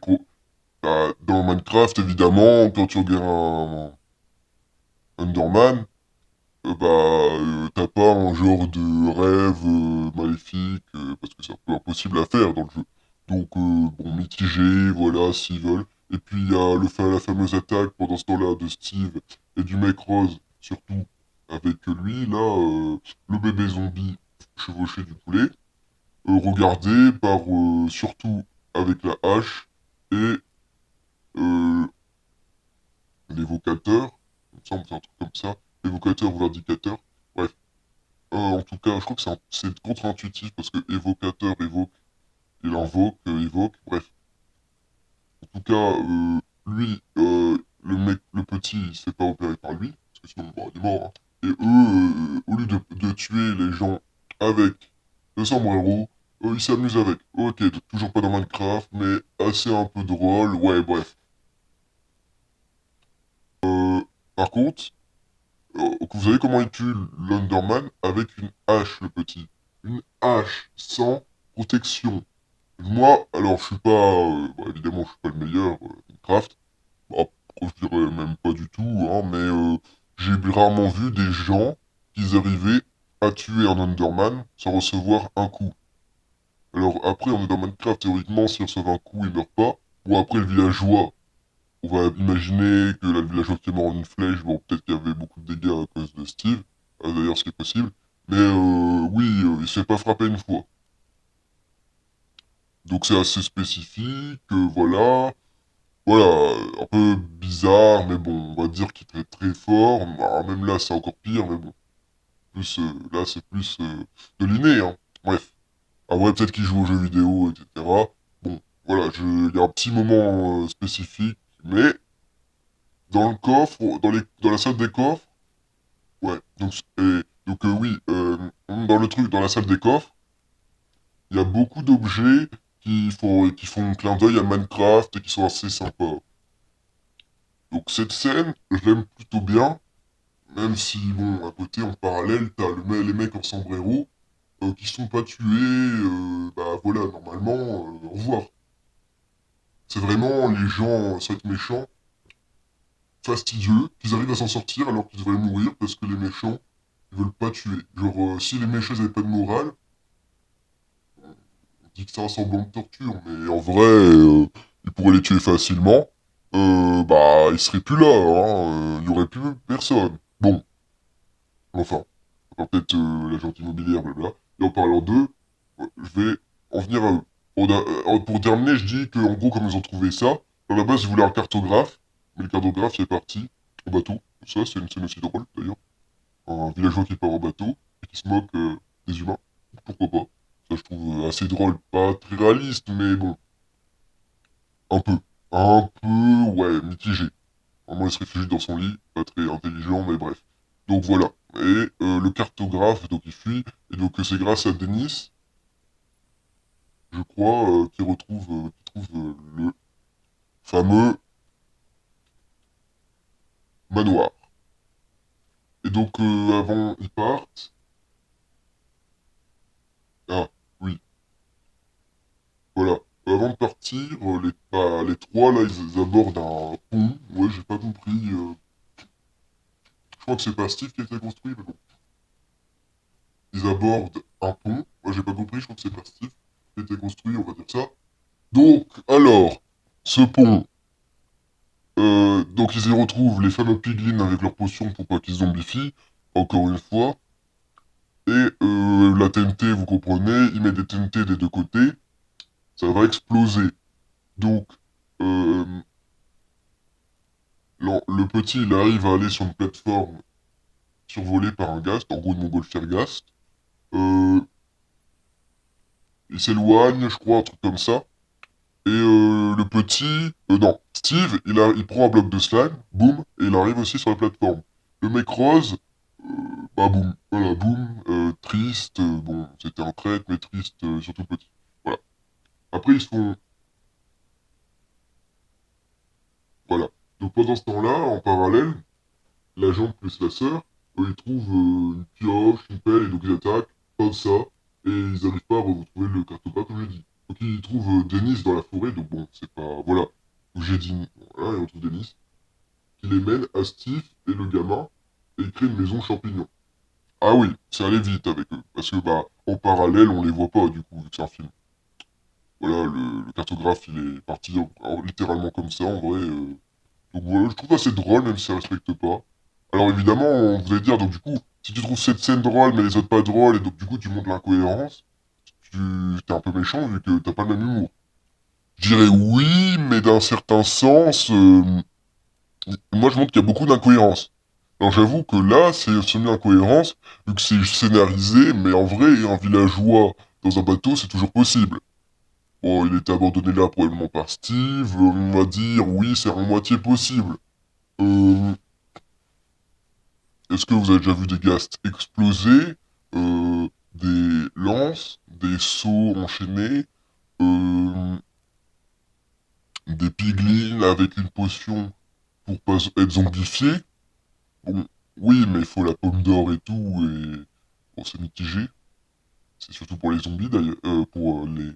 dans Minecraft, évidemment, quand tu regardes un Enderman, t'as pas un genre de rêve maléfique, parce que c'est un peu impossible à faire dans le jeu. Donc, bon, mitigé, voilà, s'ils veulent. Et puis, il y a la fameuse attaque pendant ce temps-là de Steve et du mec rose, surtout, avec lui, là, le bébé zombie chevauché du poulet, regardé par, surtout, avec la hache et euh, l'évocateur, il me semble que c'est un truc comme ça, l'évocateur ou l'indicateur. Bref. En tout cas, je crois que c'est contre-intuitif parce que évocateur évoque, il invoque, évoque, bref. En tout cas, lui, le mec, le petit, il se fait pas opérer par lui, parce que sinon, bah, il est mort, hein. Et eux, au lieu de tuer les gens avec le sombrero, ils s'amusent avec. Ok, toujours pas dans Minecraft, mais assez un peu drôle, ouais, bref. Par contre, vous savez comment il tue l'Underman avec une hache, le petit. Une hache, sans protection. Moi, alors je suis pas, bah, évidemment je suis pas le meilleur Minecraft, bah, je dirais même pas du tout, hein, mais j'ai rarement vu des gens qui arrivaient à tuer un Enderman sans recevoir un coup. Alors après, on est dans Minecraft, théoriquement, s'il reçoit un coup, il meurt pas. Ou après, le villageois, on va imaginer que le villageois qui est mort en une flèche, bon, peut-être qu'il y avait beaucoup de dégâts à cause de Steve, d'ailleurs ce qui est possible. Mais oui, il s'est pas frappé une fois. Donc c'est assez spécifique, voilà. Voilà, un peu bizarre, mais bon, on va dire qu'il est très fort. Bah, même là, c'est encore pire, mais bon. Plus, là, c'est plus de l'inné, hein. Bref. Ah ouais, peut-être qu'il joue aux jeux vidéo, etc. Bon, voilà, il y a un petit moment spécifique, mais dans le coffre, dans la salle des coffres, ouais. Donc oui, dans le truc, dans la salle des coffres, il y a beaucoup d'objets qui font clin d'œil à Minecraft et qui sont assez sympas. Donc cette scène, je l'aime plutôt bien, même si, bon, à côté, en parallèle, t'as les mecs en sombrero qui sont pas tués, bah voilà, normalement, au revoir. C'est vraiment les gens, ça va être méchants, fastidieux, qu'ils arrivent à s'en sortir alors qu'ils devraient mourir parce que les méchants, ils veulent pas tuer. Genre, si les méchants n'avaient pas de morale, on dit que c'est un semblant de torture, mais en vrai, ils pourraient les tuer facilement. Bah, ils seraient plus là, hein, il y aurait plus personne. Bon, enfin, peut-être l'agent immobilière, blabla. Et en parlant d'eux, je vais en venir à eux. Pour terminer, je dis qu'en gros, comme ils ont trouvé ça, à la base, ils voulaient un cartographe, mais le cartographe est parti au bateau. Ça, c'est une scène aussi drôle, d'ailleurs. Un villageois qui part au bateau et qui se moque des humains. Pourquoi pas? Ça, je trouve assez drôle. Pas très réaliste, mais bon, un peu. Un peu, ouais, mitigé. Vraiment, il se réfugie dans son lit, pas très intelligent, mais bref. Donc voilà. Et le cartographe, donc il fuit. Et donc c'est grâce à Denis, je crois, qu'il trouve le fameux manoir. Et donc avant, ils partent. Ah, oui, voilà. Avant de partir, les trois, là, ils abordent un pont. Ouais, j'ai pas compris. Je crois que c'est pas Steve qui a été construit, mais bon. Ils abordent un pont. Moi, j'ai pas compris, je crois que c'est pas Steve qui a été construit, on va dire ça. Donc, alors, ce pont, donc ils y retrouvent les fameux piglins avec leurs potions pour pas qu'ils zombifient, encore une fois. Et la TNT, vous comprenez, ils mettent des TNT des deux côtés. ça va exploser. Donc, euh, le petit, il arrive à aller sur une plateforme survolée par un ghast, en gros une montgolfière ghast. Euh, il s'éloigne, je crois, un truc comme ça. Et le petit, non, Steve, il prend un bloc de slime, boum, et il arrive aussi sur la plateforme. Le mec rose, bah boum, voilà, boum, triste, bon, c'était un trait, mais triste, surtout petit. Voilà. Après, ils se font, voilà. Donc pendant ce temps-là, en parallèle, l'agent plus la sœur, ils trouvent une pioche, une pelle, et donc ils attaquent, comme ça, et ils n'arrivent pas à retrouver le cartographe, comme j'ai dit. Donc ils trouvent Dennis dans la forêt, donc bon, c'est pas... Voilà. Donc j'ai dit, voilà, et on trouve Dennis, qui les mène à Steve et le gamin, et ils créent une maison champignon. Ah oui, c'est allé vite avec eux, parce que, bah, en parallèle, on les voit pas, du coup, vu que c'est un film. Voilà, le cartographe, il est parti littéralement comme ça, en vrai. Donc voilà, je trouve assez drôle, même si ça respecte pas. Alors évidemment, on voulait dire, donc du coup, si tu trouves cette scène drôle, mais les autres pas drôles, et donc du coup tu montres l'incohérence, tu t'es un peu méchant vu que t'as pas le même humour. Je dirais oui, mais d'un certain sens, moi je montre qu'il y a beaucoup d'incohérences. Alors j'avoue que là, c'est semi-incohérence, vu que c'est scénarisé, mais en vrai, un villageois dans un bateau, c'est toujours possible. Bon, il était abandonné là probablement par Steve, on va dire oui, c'est à moitié possible. Euh, Est-ce que vous avez déjà vu des ghasts exploser, des lances, des sauts enchaînés, euh, des piglins avec une potion pour pas être zombifié? Bon, oui, mais il faut la pomme d'or et tout, et bon, c'est mitigé. C'est surtout pour les zombies d'ailleurs, pour les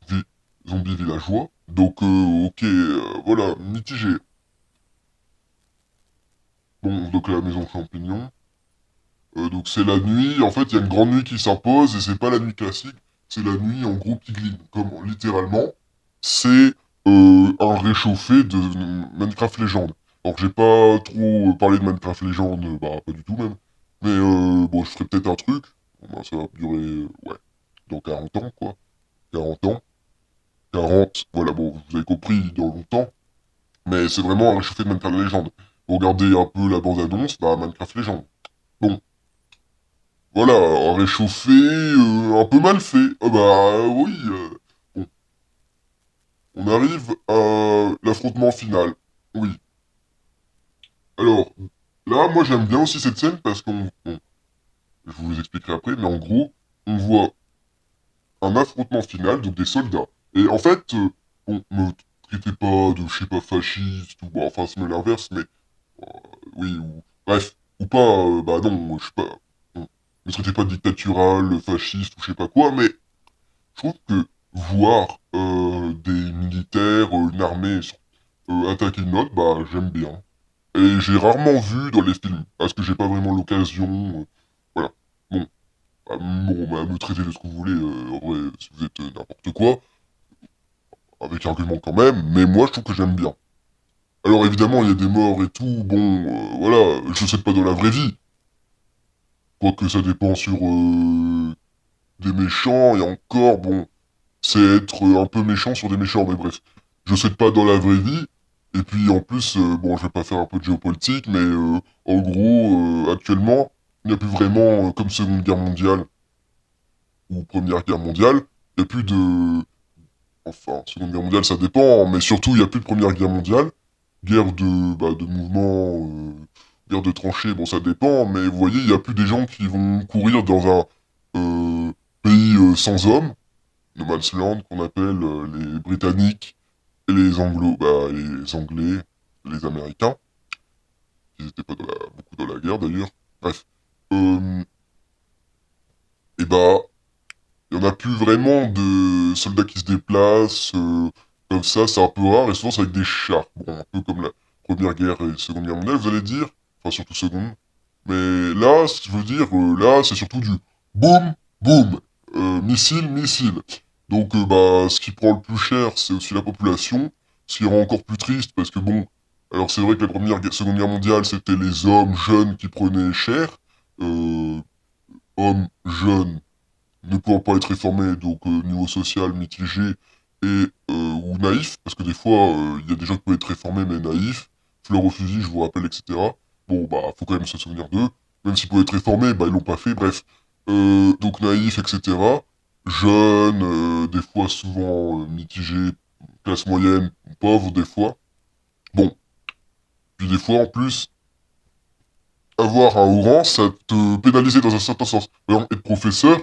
vi- zombies villageois. Donc, ok, voilà, mitigé. Bon, donc la maison champignon. Donc c'est la nuit, en fait il y a une grande nuit qui s'impose et c'est pas la nuit classique, c'est la nuit en gros Piglin, comme littéralement, c'est un réchauffé de Minecraft Legends. Alors j'ai pas trop parlé de Minecraft Legends, bah pas du tout même, mais bon je ferai peut-être un truc, bon, bah, ça va durer, ouais, dans 40 ans quoi, 40 ans, 40, voilà bon vous avez compris dans longtemps, mais c'est vraiment un réchauffé de Minecraft Legends. Vous regardez un peu la bande-annonce, bah Minecraft Legends. Bon, voilà, un réchauffé un peu mal fait. Ah bah oui. Bon, on arrive à l'affrontement final. Oui. Alors, là, moi j'aime bien aussi cette scène parce je vous expliquerai après, mais en gros, on voit un affrontement final, donc des soldats. Et en fait, bon, me traitez pas de, je sais pas, fasciste, ou bon, enfin, c'est l'inverse, mais oui, ou bref, ou pas, bah non, je sais pas, bon, me traitez pas de dictatural, fasciste, ou je sais pas quoi, mais je trouve que voir des militaires, une armée attaquer une autre, bah j'aime bien. Et j'ai rarement vu dans les films, parce que j'ai pas vraiment l'occasion. Voilà. Bon, bah, me traiter de ce que vous voulez, en vrai, si vous êtes n'importe quoi, avec argument quand même, mais moi je trouve que j'aime bien. Alors évidemment, il y a des morts et tout, bon, voilà, je sais pas dans la vraie vie. Quoique ça dépend sur des méchants, et encore, bon, c'est être un peu méchant sur des méchants, mais bref. Je sais pas dans la vraie vie. Et puis en plus, bon, je vais pas faire un peu de géopolitique, mais en gros, actuellement, il n'y a plus vraiment, comme Seconde Guerre mondiale ou Première Guerre mondiale, il n'y a plus de... Enfin, Seconde Guerre mondiale, ça dépend, mais surtout, il n'y a plus de Première Guerre mondiale. Guerre de mouvement, guerre de tranchées, bon, ça dépend, mais vous voyez, il n'y a plus des gens qui vont courir dans un pays sans hommes, No Man's Land, qu'on appelle les Britanniques et les Anglo, bah, les Anglais, les Américains, qui n'étaient pas beaucoup dans la guerre d'ailleurs. Bref. Euh, et bah, il n'y en a plus vraiment de soldats qui se déplacent, comme ça, c'est un peu rare, et souvent c'est avec des chars. Bon, un peu comme la Première Guerre et Seconde Guerre mondiale, vous allez dire, enfin surtout Seconde. Mais là, ce que je veux dire, là, c'est surtout du boum, boum, missile, missile. Donc, bah, ce qui prend le plus cher, c'est aussi la population, ce qui rend encore plus triste, parce que bon, alors c'est vrai que la Seconde Guerre mondiale, c'était les hommes jeunes qui prenaient cher, euh, hommes jeunes ne pouvant pas être réformés, donc niveau social mitigé, ou naïf, parce que des fois, il y a des gens qui peuvent être réformés mais naïfs, fleurs au fusil, je vous rappelle, etc. Bon, bah, faut quand même se souvenir d'eux. Même s'ils peuvent être réformés, bah, ils l'ont pas fait, bref. Donc naïf, etc. Jeunes, des fois souvent mitigés, classe moyenne, pauvre, des fois. Bon, puis des fois, en plus, avoir un haut rang, ça te pénalisait dans un certain sens. Par exemple, être professeur,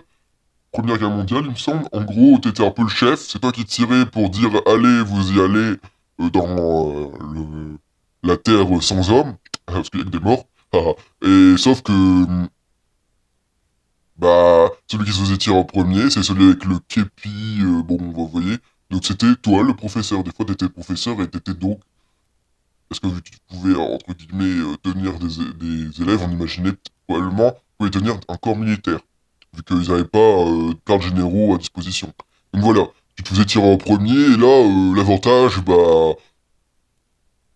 Première Guerre mondiale, il me semble. En gros, t'étais un peu le chef, c'est toi qui tirais pour dire allez, vous y allez dans la terre sans hommes, parce qu'il y a que des morts. Ah, et sauf que bah celui qui se faisait tirer en premier, c'est celui avec le képi, bon, vous voyez. Donc c'était toi le professeur. Des fois, t'étais professeur et t'étais donc parce que vu que tu pouvais, entre guillemets, tenir des élèves, on imaginait probablement que tu pouvais tenir un corps militaire, vu qu'ils n'avaient pas de gardes généraux à disposition. Donc voilà, tu te faisais tirer en premier, et là, l'avantage, bah,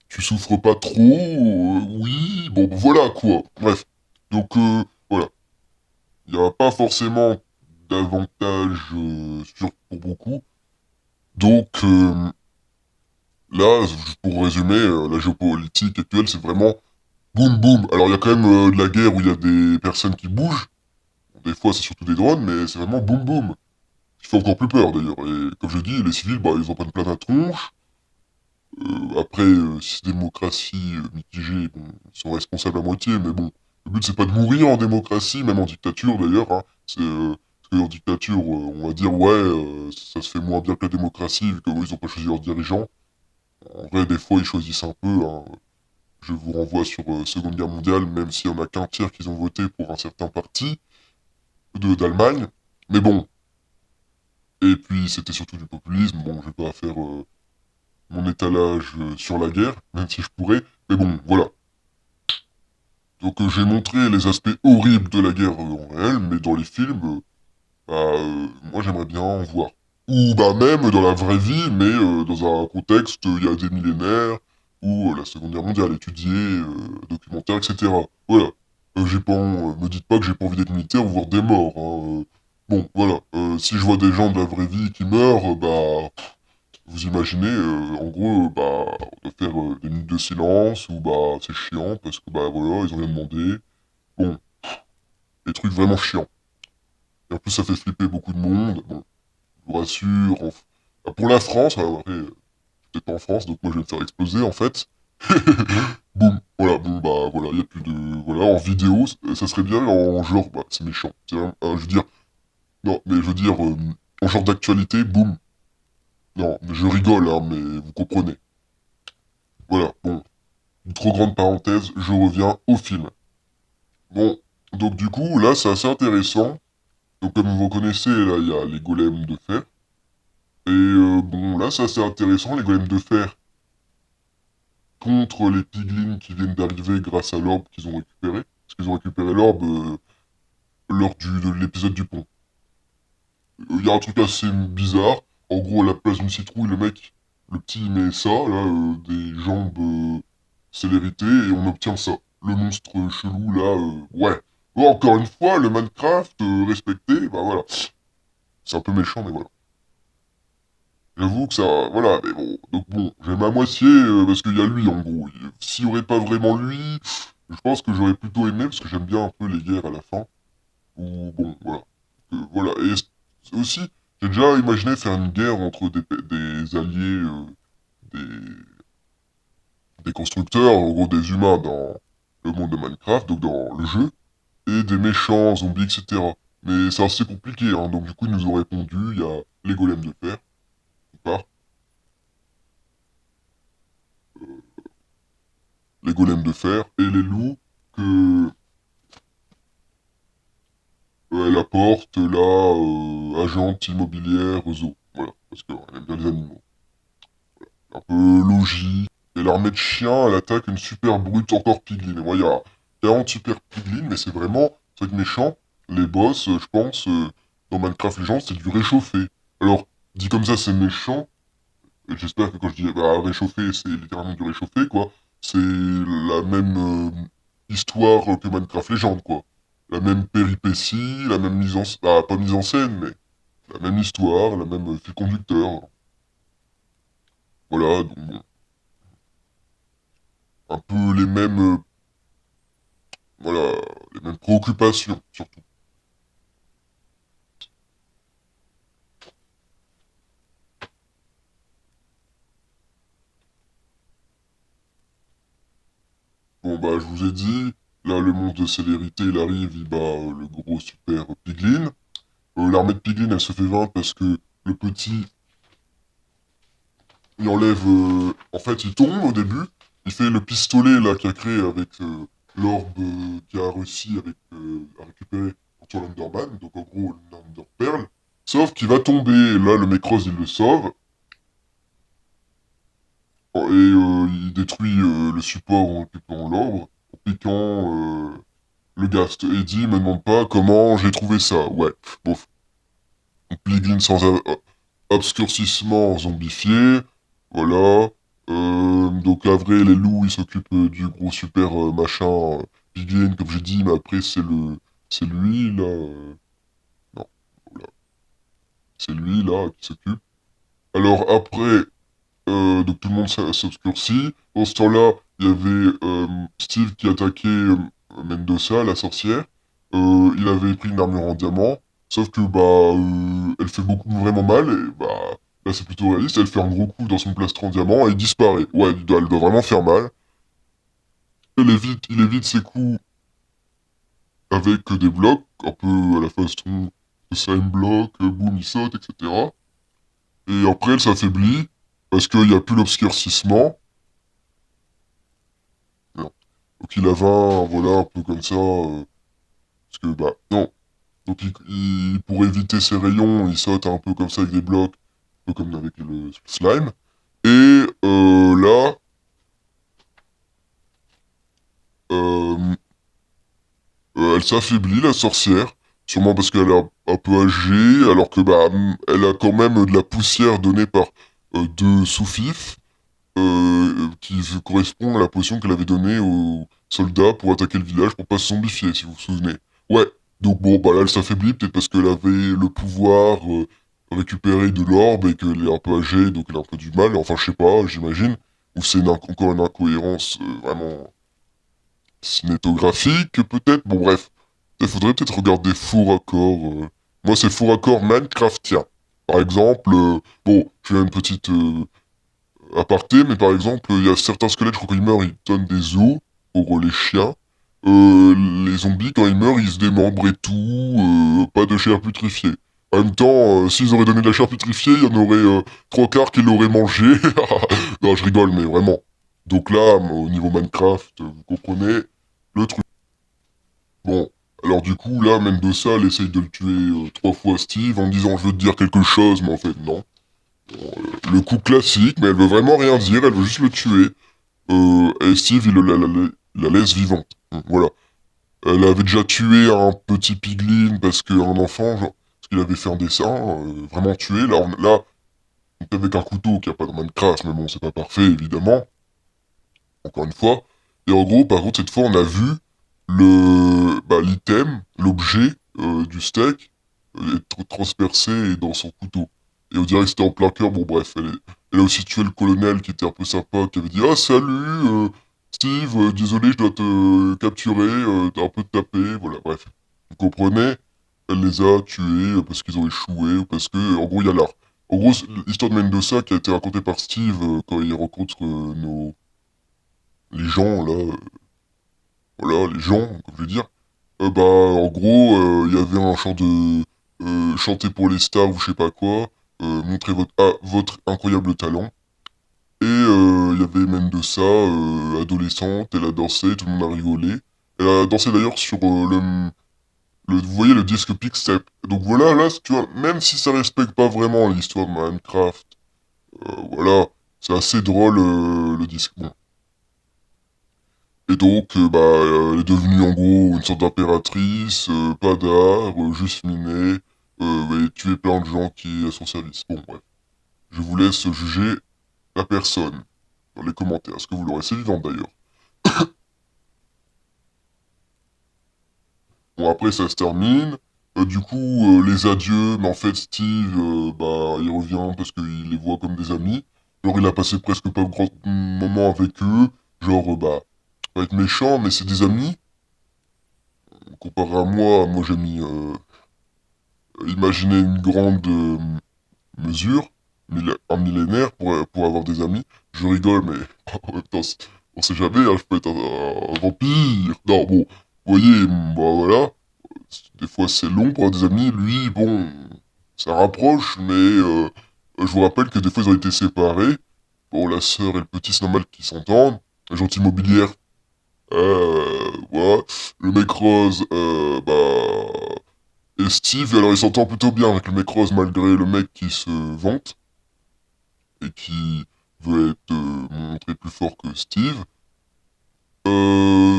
tu souffres pas trop, oui, bon, voilà, quoi. Bref, donc voilà, il n'y a pas forcément d'avantage pour beaucoup, donc là, pour résumer, la géopolitique actuelle, c'est vraiment boum boum. Alors il y a quand même de la guerre où il y a des personnes qui bougent. Des fois c'est surtout des drones, mais c'est vraiment boum boum. Ce qui fait encore plus peur d'ailleurs. Et comme je dis, les civils, bah, ils en prennent plein la tronche. Après, si démocratie mitigée, bon, ils sont responsables à moitié, mais bon, le but c'est pas de mourir en démocratie, même en dictature d'ailleurs. Hein. C'est parce qu'en dictature, on va dire ouais, ça se fait moins bien que la démocratie, vu qu'ils ont pas choisi leurs dirigeants. En vrai, des fois ils choisissent un peu. Hein. Je vous renvoie sur Seconde Guerre mondiale, même s'il n'y en a qu'un tiers qui ont voté pour un certain parti d'Allemagne. Mais bon, et puis c'était surtout du populisme. Bon, je vais pas faire mon étalage sur la guerre, même si je pourrais. Mais bon, voilà. Donc j'ai montré les aspects horribles de la guerre en réel, mais dans les films, bah, moi j'aimerais bien en voir. Ou bah même dans la vraie vie, mais dans un contexte, il y a des millénaires, ou la Seconde Guerre mondiale, étudié, documentaire, etc. Voilà. J'ai pas, me dites pas que j'ai pas envie d'être militaire ou voir des morts. Hein. Bon, voilà. Si je vois des gens de la vraie vie qui meurent, bah, vous imaginez, en gros, bah, on doit faire des minutes de silence, ou bah, c'est chiant, parce que bah voilà, ils ont rien demandé. Bon, des trucs vraiment chiants. Et en plus, ça fait flipper beaucoup de monde. Bon, je vous rassure, pour la France, alors après, peut-être pas en France, donc moi je vais me faire exploser en fait. Boum, voilà, bon bah voilà, il y a plus de... Voilà, en vidéo, ça serait bien, en genre, bah c'est méchant. Je veux dire, non, mais je veux dire, en genre d'actualité, boum. Non, mais je rigole, hein, mais vous comprenez. Voilà, bon, une trop grande parenthèse, je reviens au film. Bon, donc du coup, là c'est assez intéressant. Donc comme vous connaissez, là il y a les golems de fer. Et bon, là c'est assez intéressant, les golems de fer contre les piglins qui viennent d'arriver grâce à l'orbe qu'ils ont récupéré. Parce qu'ils ont récupéré l'orbe lors de l'épisode du pont. Il y a un truc assez bizarre. En gros, à la place d'une citrouille, le mec, le petit, il met ça, là, des jambes célérité, et on obtient ça. Le monstre chelou, là, ouais. Bon, encore une fois, le Minecraft respecté, bah voilà. C'est un peu méchant, mais voilà. J'avoue que ça, voilà, mais bon. Donc bon, j'aime à moitié, parce qu'il y a lui, en gros. S'il n'y aurait pas vraiment lui, je pense que j'aurais plutôt aimé, parce que j'aime bien un peu les guerres à la fin. Ou bon, voilà. Voilà. Et aussi, j'ai déjà imaginé faire une guerre entre des alliés, des constructeurs, en gros des humains dans le monde de Minecraft, donc dans le jeu, et des méchants, zombies, etc. Mais c'est assez compliqué, hein, donc du coup ils nous ont répondu, il y a les golems de fer, d'une part, les golems de fer, et les loups que elle apporte la agente immobilière zoo. Voilà, parce qu'elle aime bien les animaux. Un peu logique. Et l'armée de chiens, elle attaque une super brute encore piglin. Et moi, il y a 40 super piglin, mais c'est vraiment, c'est vrai que méchant. Les boss, je pense, dans Minecraft Legends, c'est du réchauffé. Alors, dit comme ça, c'est méchant. Et j'espère que quand je dis bah, réchauffé, c'est littéralement du réchauffé, quoi. C'est la même histoire que Minecraft Legends, quoi. La même péripétie, la même mise en... Bah, pas mise en scène, mais la même histoire, la même fil conducteur. Voilà, donc bon, un peu les mêmes, voilà, les mêmes préoccupations, surtout. Bon, bah, je vous ai dit, là, le monstre de célérité, il arrive, il bat le gros super Piglin. L'armée de Piglin, elle se fait vaincre parce que le petit, il enlève... en fait, il tombe au début, il fait le pistolet, là, qu'il a créé avec l'orbe qu'il a réussi avec, à récupérer pour tuer l'Underman, donc en gros, l'Underpearl. Sauf qu'il va tomber, et là, le Necros, il le sauve, et il détruit le support en récupérant l'orbe, en piquant le Gast. Et il dit, me demande pas comment j'ai trouvé ça. Ouais, bon, Piglin sans obscurcissement zombifié, voilà. Donc Avril et Lou, ils s'occupent du gros super machin Piglin, comme j'ai dit, mais après c'est lui là, non, voilà, c'est lui là qui s'occupe. Alors après, donc tout le monde s'obscurcit. Dans ce temps-là, il y avait Steve qui attaquait Mendoza, la sorcière. Il avait pris une armure en diamant. Sauf que, bah, elle fait beaucoup vraiment mal. Et, bah, là, c'est plutôt réaliste. Elle fait un gros coup dans son plastron en diamant et il disparaît. Ouais, elle doit vraiment faire mal. Il évite ses coups avec des blocs, un peu à la façon de Slime Block, boum, il saute, etc. Et après, elle s'affaiblit parce qu'il n'y a plus l'obscurcissement. Merde. Donc il avait un, voilà, un peu comme ça, parce que, bah, non. Donc pour éviter ses rayons, il saute un peu comme ça avec des blocs, un peu comme avec le slime. Et là, euh, elle s'affaiblit, la sorcière, sûrement parce qu'elle est un peu âgée, alors que, bah, elle a quand même de la poussière donnée par deux sous-fifs, qui correspond à la potion qu'elle avait donnée aux soldats pour attaquer le village pour pas se zombifier, si vous vous souvenez. Ouais, donc bon, bah là elle s'affaiblit, peut-être parce qu'elle avait le pouvoir récupérer de l'orbe et qu'elle est un peu âgée, donc elle a un peu du mal, enfin je sais pas, j'imagine. Ou c'est encore une incohérence vraiment cinématographique, peut-être. Bon bref, il faudrait peut-être regarder faux raccords. Moi c'est faux raccord Minecraftien. Par exemple, bon, je fais une petite aparté, mais par exemple, il y a certains squelettes, je crois qu'ils meurent, ils donnent des os pour les chiens. Les zombies, quand ils meurent, ils se démembrent et tout, pas de chair putrifiée. En même temps, s'ils auraient donné de la chair putrifiée, il y en aurait trois quarts qui l'auraient mangé. Non, je rigole, mais vraiment. Donc là, au niveau Minecraft, vous comprenez le truc. Bon, alors du coup, là, Mendoza, elle essaye de le tuer trois fois Steve en disant je veux te dire quelque chose, mais en fait, non. Le coup classique, mais elle veut vraiment rien dire, elle veut juste le tuer. Et Steve, il la laisse vivante. Voilà. Elle avait déjà tué un petit piglin parce qu'un enfant, genre, parce qu'il avait fait un dessin, vraiment tué. Là, avec un couteau qui a pas de Minecraft, mais bon, c'est pas parfait, évidemment. Encore une fois. Et en gros, par contre, cette fois, on a vu l'item, l'objet du steak être transpercé dans son couteau. Et on dirait que c'était en plein cœur. Bon, bref, elle a aussi tué le colonel qui était un peu sympa, qui avait dit ah, salut, Steve, désolé, je dois te capturer, t'as un peu tapé. Voilà, bref. Vous comprenez? Elle les a tués parce qu'ils ont échoué, ou parce que, en gros, il y a l'art. En gros, l'histoire de Mendoza qui a été racontée par Steve quand il rencontre les gens, là, voilà, les gens, comme je veux dire, bah, en gros, il y avait un chant de chanter pour les stars ou je sais pas quoi, montrer votre incroyable talent. Et il y avait Mendoza, adolescente, elle a dansé, tout le monde a rigolé. Elle a dansé d'ailleurs sur vous voyez le disque Pixstep. Donc voilà, là, tu vois, même si ça respecte pas vraiment l'histoire de Minecraft, voilà, c'est assez drôle le disque. Bon. Et donc, bah, elle est devenue en gros une sorte d'impératrice, pas d'art, juste minée, et tuer plein de gens qui à son service. Bon, bref. Je vous laisse juger la personne dans les commentaires. Est-ce que vous l'aurez assez vivante d'ailleurs? Bon, après, ça se termine. Du coup, les adieux, mais en fait, Steve, bah, il revient parce qu'il les voit comme des amis. Genre, il a passé presque pas grand moment avec eux. Genre, bah, pas être méchant, mais c'est des amis. Comparé à moi, j'ai mis, imaginez une grande mesure, un millénaire pour avoir des amis. Je rigole, mais en même temps, on sait jamais, hein, je peux être un vampire. Non, bon, vous voyez, bah voilà, des fois c'est long pour avoir des amis. Lui, bon, ça rapproche, mais je vous rappelle que des fois ils ont été séparés. Bon, la sœur et le petit, c'est normal qu'ils s'entendent. La gentille immobilière, voilà. Le mec rose, bah... Et Steve, alors il s'entend plutôt bien avec le mec rose malgré le mec qui se vante et qui veut être montré plus fort que Steve.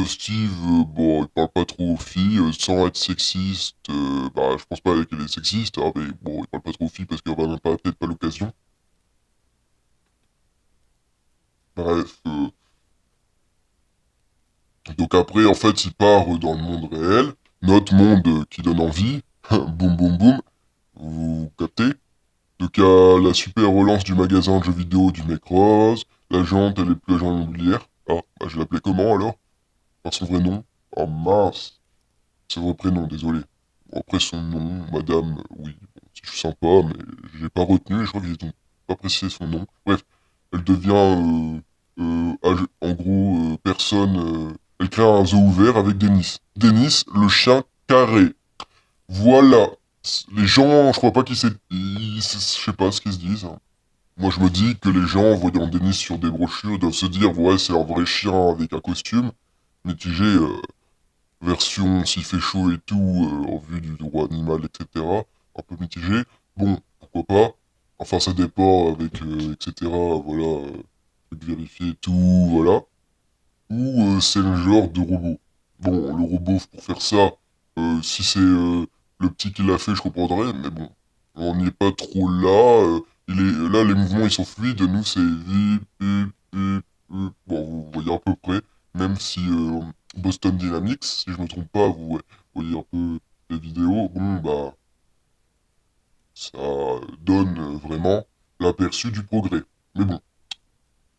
Steve, bon, il parle pas trop aux filles, sans être sexiste, bah, je pense pas qu'elle est sexiste, hein, mais bon, il parle pas trop aux filles parce qu'il en a pas, peut-être pas l'occasion. Bref, donc après, en fait, il part dans le monde réel, notre monde qui donne envie, boum boum boum, vous captez? Donc il y a la super relance du magasin de jeux vidéo du mec rose, l'agente, elle est plus agent immobilière. Ah, bah je l'appelais comment alors? Par son vrai nom? Oh mince, c'est vrai prénom, désolé. Bon, après son nom, madame, oui, bon, je suis sympa, mais j'ai pas retenu, et je crois que j'ai donc pas précisé son nom. Bref, elle devient, en gros, personne, elle crée un zoo ouvert avec Denis. Denis, le chien carré. Voilà. Les gens, je crois pas je sais pas ce qu'ils se disent, hein. Moi, je me dis que les gens, en voyant Denis sur des brochures, doivent se dire, ouais, c'est un vrai chien avec un costume, mitigé, version s'il fait chaud et tout, en vue du droit animal, etc. Un peu mitigé. Bon, pourquoi pas. Enfin, ça dépend avec, etc. Voilà, vérifier et tout, voilà. Ou c'est le genre de robot. Bon, le robot, pour faire ça, si c'est le petit qui l'a fait, je comprendrais, mais bon, on n'y est pas trop là. Là, les mouvements, ils sont fluides, nous, c'est vip, vip, vip, vip. Bon, vous voyez à peu près, même si Boston Dynamics, si je me trompe pas, vous voyez un peu les vidéos, bon, bah, ça donne vraiment l'aperçu du progrès. Mais bon,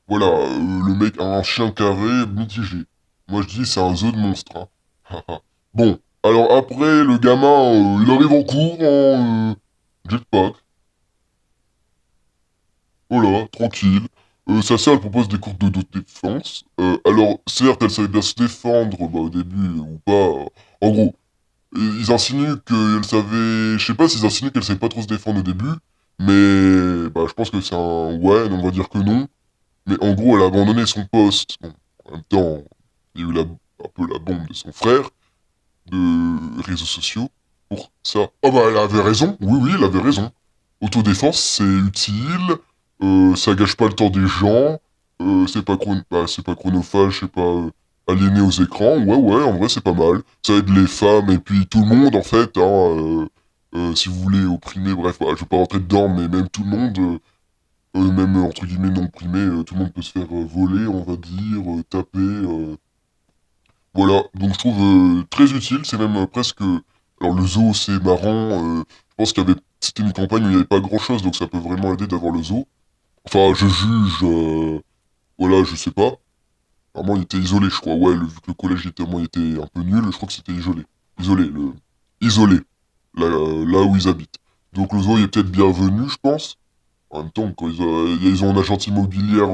voilà, le mec a un chien carré mitigé. Moi je dis c'est un zoo de monstres, hein. Bon, alors après, le gamin, il arrive en cours en jetpack. Voilà, tranquille. Sa sœur, elle propose des cours d'autodéfense. Alors, certes, elle savait bien se défendre, bah, au début, ou pas. En gros, ils insinuent qu'elle savait... Je sais pas s'ils insinuent qu'elle savait pas trop se défendre au début, mais... Bah, je pense que c'est un... Ouais, on va dire que non. Mais en gros, elle a abandonné son poste. Bon, en même temps, il y a eu un peu la bombe de son frère, de réseaux sociaux, pour ça. Ah bah, elle avait raison. Oui, oui, elle avait raison. Autodéfense, c'est utile, ça gâche pas le temps des gens, c'est pas chronophage, c'est pas aliéné aux écrans. Ouais, ouais, en vrai, c'est pas mal. Ça aide les femmes et puis tout le monde, en fait, hein, si vous voulez opprimer, bref, bah, je vais pas rentrer dedans, mais même tout le monde... même entre guillemets non primé, tout le monde peut se faire voler, on va dire, taper. Voilà, donc je trouve très utile, c'est même presque... Alors le zoo c'est marrant, je pense qu'il y avait... C'était une campagne où il n'y avait pas grand chose, donc ça peut vraiment aider d'avoir le zoo. Enfin, je juge, voilà, je sais pas. Vraiment, il était isolé, je crois. Ouais, vu que le collège était, moi, il était un peu nul, je crois que c'était isolé. Isolé, là où ils habitent. Donc le zoo il est peut-être bienvenu, je pense. En même temps, quand ils ont un agent immobilière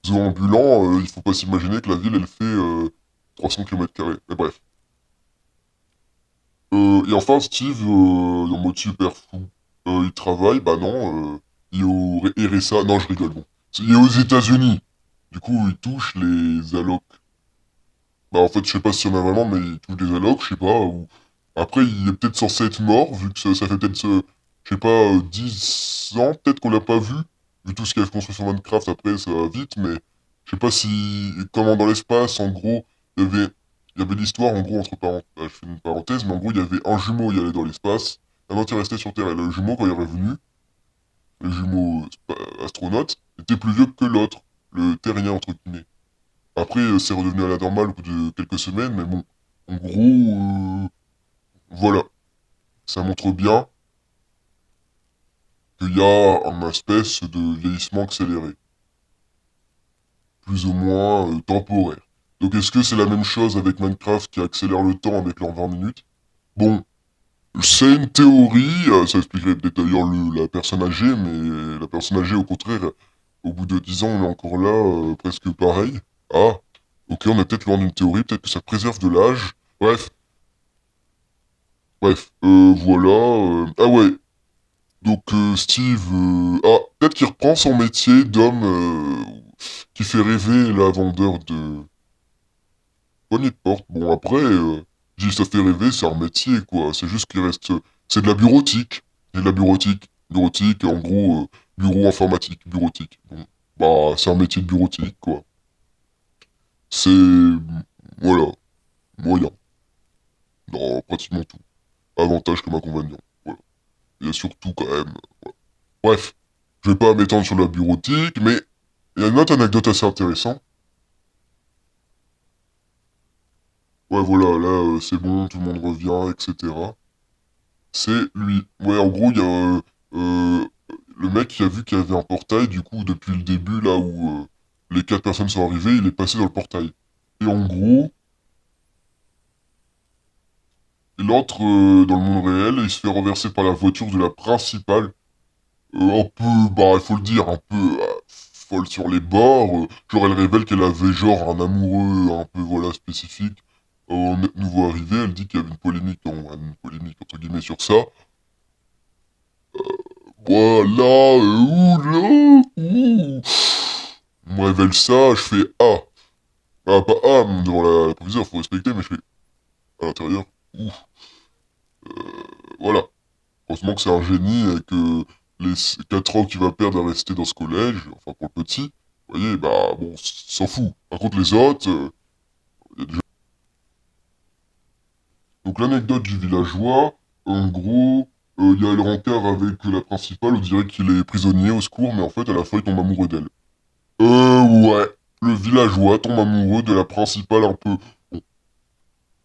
zoo-ambulant, il faut pas s'imaginer que la ville, elle fait 300 km². Mais bref. Et enfin, Steve, en mode super fou, il travaille, bah non, il est au RSA, non, je rigole, bon. Il est aux États-Unis. Du coup, il touche les allocs. Bah en fait, je sais pas s'il y en a vraiment, mais il touche les allocs, je sais pas. Ou... Après, il est peut-être censé être mort, vu que ça fait peut-être, je sais pas, 10 ans, peut-être qu'on l'a pas vu. Vu tout ce qu'il y a construit sur Minecraft, après, ça va vite, mais je sais pas si, comment dans l'espace, en gros, il y avait l'histoire, en gros, entre parenthèses, je fais une parenthèse, mais en gros, il y avait un jumeau, il allait dans l'espace, un autre, il restait sur Terre, et le jumeau, quand il est revenu, le jumeau astronaute, était plus vieux que l'autre, le terrien, entre guillemets. Après, c'est redevenu à la normale au bout de quelques semaines, mais bon, en gros, voilà. Ça montre bien qu'il y a un espèce de vieillissement accéléré. plus ou moins temporaire. Donc est-ce que c'est la même chose avec Minecraft qui accélère le temps avec leurs 20 minutes? Bon, c'est une théorie, ça expliquerait peut-être d'ailleurs la personne âgée, mais la personne âgée au contraire, au bout de 10 ans, on est encore là, presque pareil. Ah, ok, on est peut-être loin d'une théorie, peut-être que ça préserve de l'âge. Bref, voilà. Ah ouais, donc Steve, peut-être qu'il reprend son métier d'homme qui fait rêver la vendeur de poignée de porte. Bon après, je dis ça fait rêver, c'est un métier quoi. C'est juste qu'il reste, c'est de la bureautique, c'est de la bureautique, bureautique en gros bureau informatique, bureautique. Bon, bah c'est un métier de bureautique quoi. C'est voilà moyen dans pratiquement tout. Avantage comme inconvénient. Voilà. Il y a surtout quand même. Voilà. Bref, je vais pas m'étendre sur la bureautique, mais il y a une autre anecdote assez intéressante. Ouais, voilà, là, c'est bon, tout le monde revient, etc. C'est lui. Ouais, en gros, il y a le mec qui a vu qu'il y avait un portail, du coup, depuis le début, là où les 4 personnes sont arrivées, il est passé dans le portail. Et en gros, il entre dans le monde réel et il se fait renverser par la voiture de la principale. Un peu, bah, il faut le dire, un peu folle sur les bords. Genre, elle révèle qu'elle avait genre un amoureux un peu, voilà, spécifique. Nouveau arrivé, elle dit qu'il y avait une polémique, une polémique entre guillemets sur ça. Voilà, ouh là, ouh. On me révèle ça, je fais ah. Ah, pas ah, devant la proviseure, faut respecter, mais je fais à l'intérieur, ouh. Voilà. Heureusement que c'est un génie et que les 4 ans qu'il va perdre à rester dans ce collège, enfin pour le petit, vous voyez, bah bon, s'en fout. Par contre, les autres, y a déjà... Donc l'anecdote du villageois, en gros, il y a le rencard avec la principale, on dirait qu'il est prisonnier au secours, mais en fait, à la fin, il tombe amoureux d'elle. Ouais. Le villageois tombe amoureux de la principale un peu. Bon,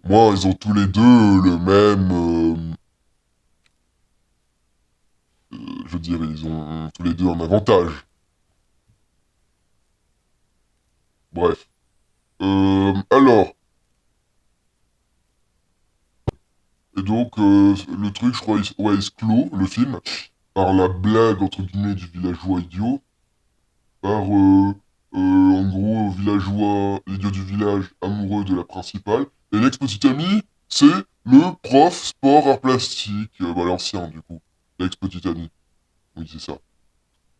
moi, ils ont tous les deux le même... je dirais, ils ont tous les deux un avantage. Bref. Alors, et donc, le truc, je crois, ouais, il se clôt, le film, par la blague, entre guillemets, du villageois idiot, par, en gros, villageois, l'idiot du village, amoureux de la principale, et l'ex-petit ami, c'est le prof sport art plastique, bah, l'ancien, du coup, l'ex-petit ami. Oui, c'est ça.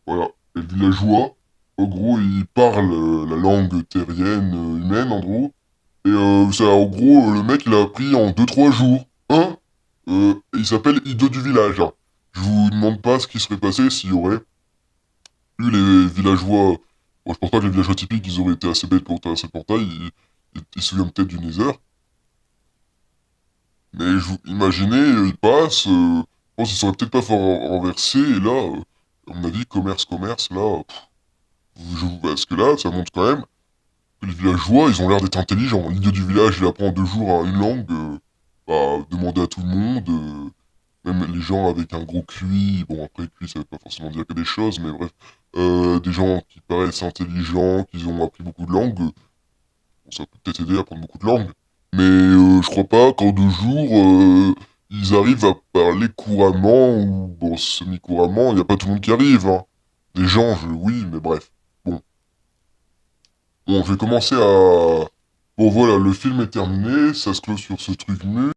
Voilà. Et le villageois, en gros, il parle la langue terrienne, humaine, en gros, et c'est, en gros, le mec, il a appris en 2 3 jours. Hein il s'appelle Ido du village. Hein. Je vous demande pas ce qui serait passé s'il y aurait eu les villageois. Bon, je pense pas que les villageois typiques, ils auraient été assez bêtes pour traverser le portail. Ils se souviennent peut-être du Nether. Mais imaginez, ils passent. Je pense qu'ils seraient peut-être pas fort renversés. Et là, à mon avis, commerce, là. Parce que là, ça montre quand même que les villageois, ils ont l'air d'être intelligents. L'idiot du village, il apprend en 2 jours une langue. Bah, demander à tout le monde. Même les gens avec un gros QI, bon après QI ça veut pas forcément dire que des choses, mais bref, des gens qui paraissent intelligents, qui ont appris beaucoup de langues, bon, ça peut peut-être aider à apprendre beaucoup de langues. Mais je crois pas qu'en 2 jours, ils arrivent à parler couramment, ou bon, semi-couramment, il n'y a pas tout le monde qui arrive, hein. Des gens, oui, mais bref. Bon. Bon, je vais commencer à... Bon voilà, le film est terminé, ça se clôt sur ce truc mu.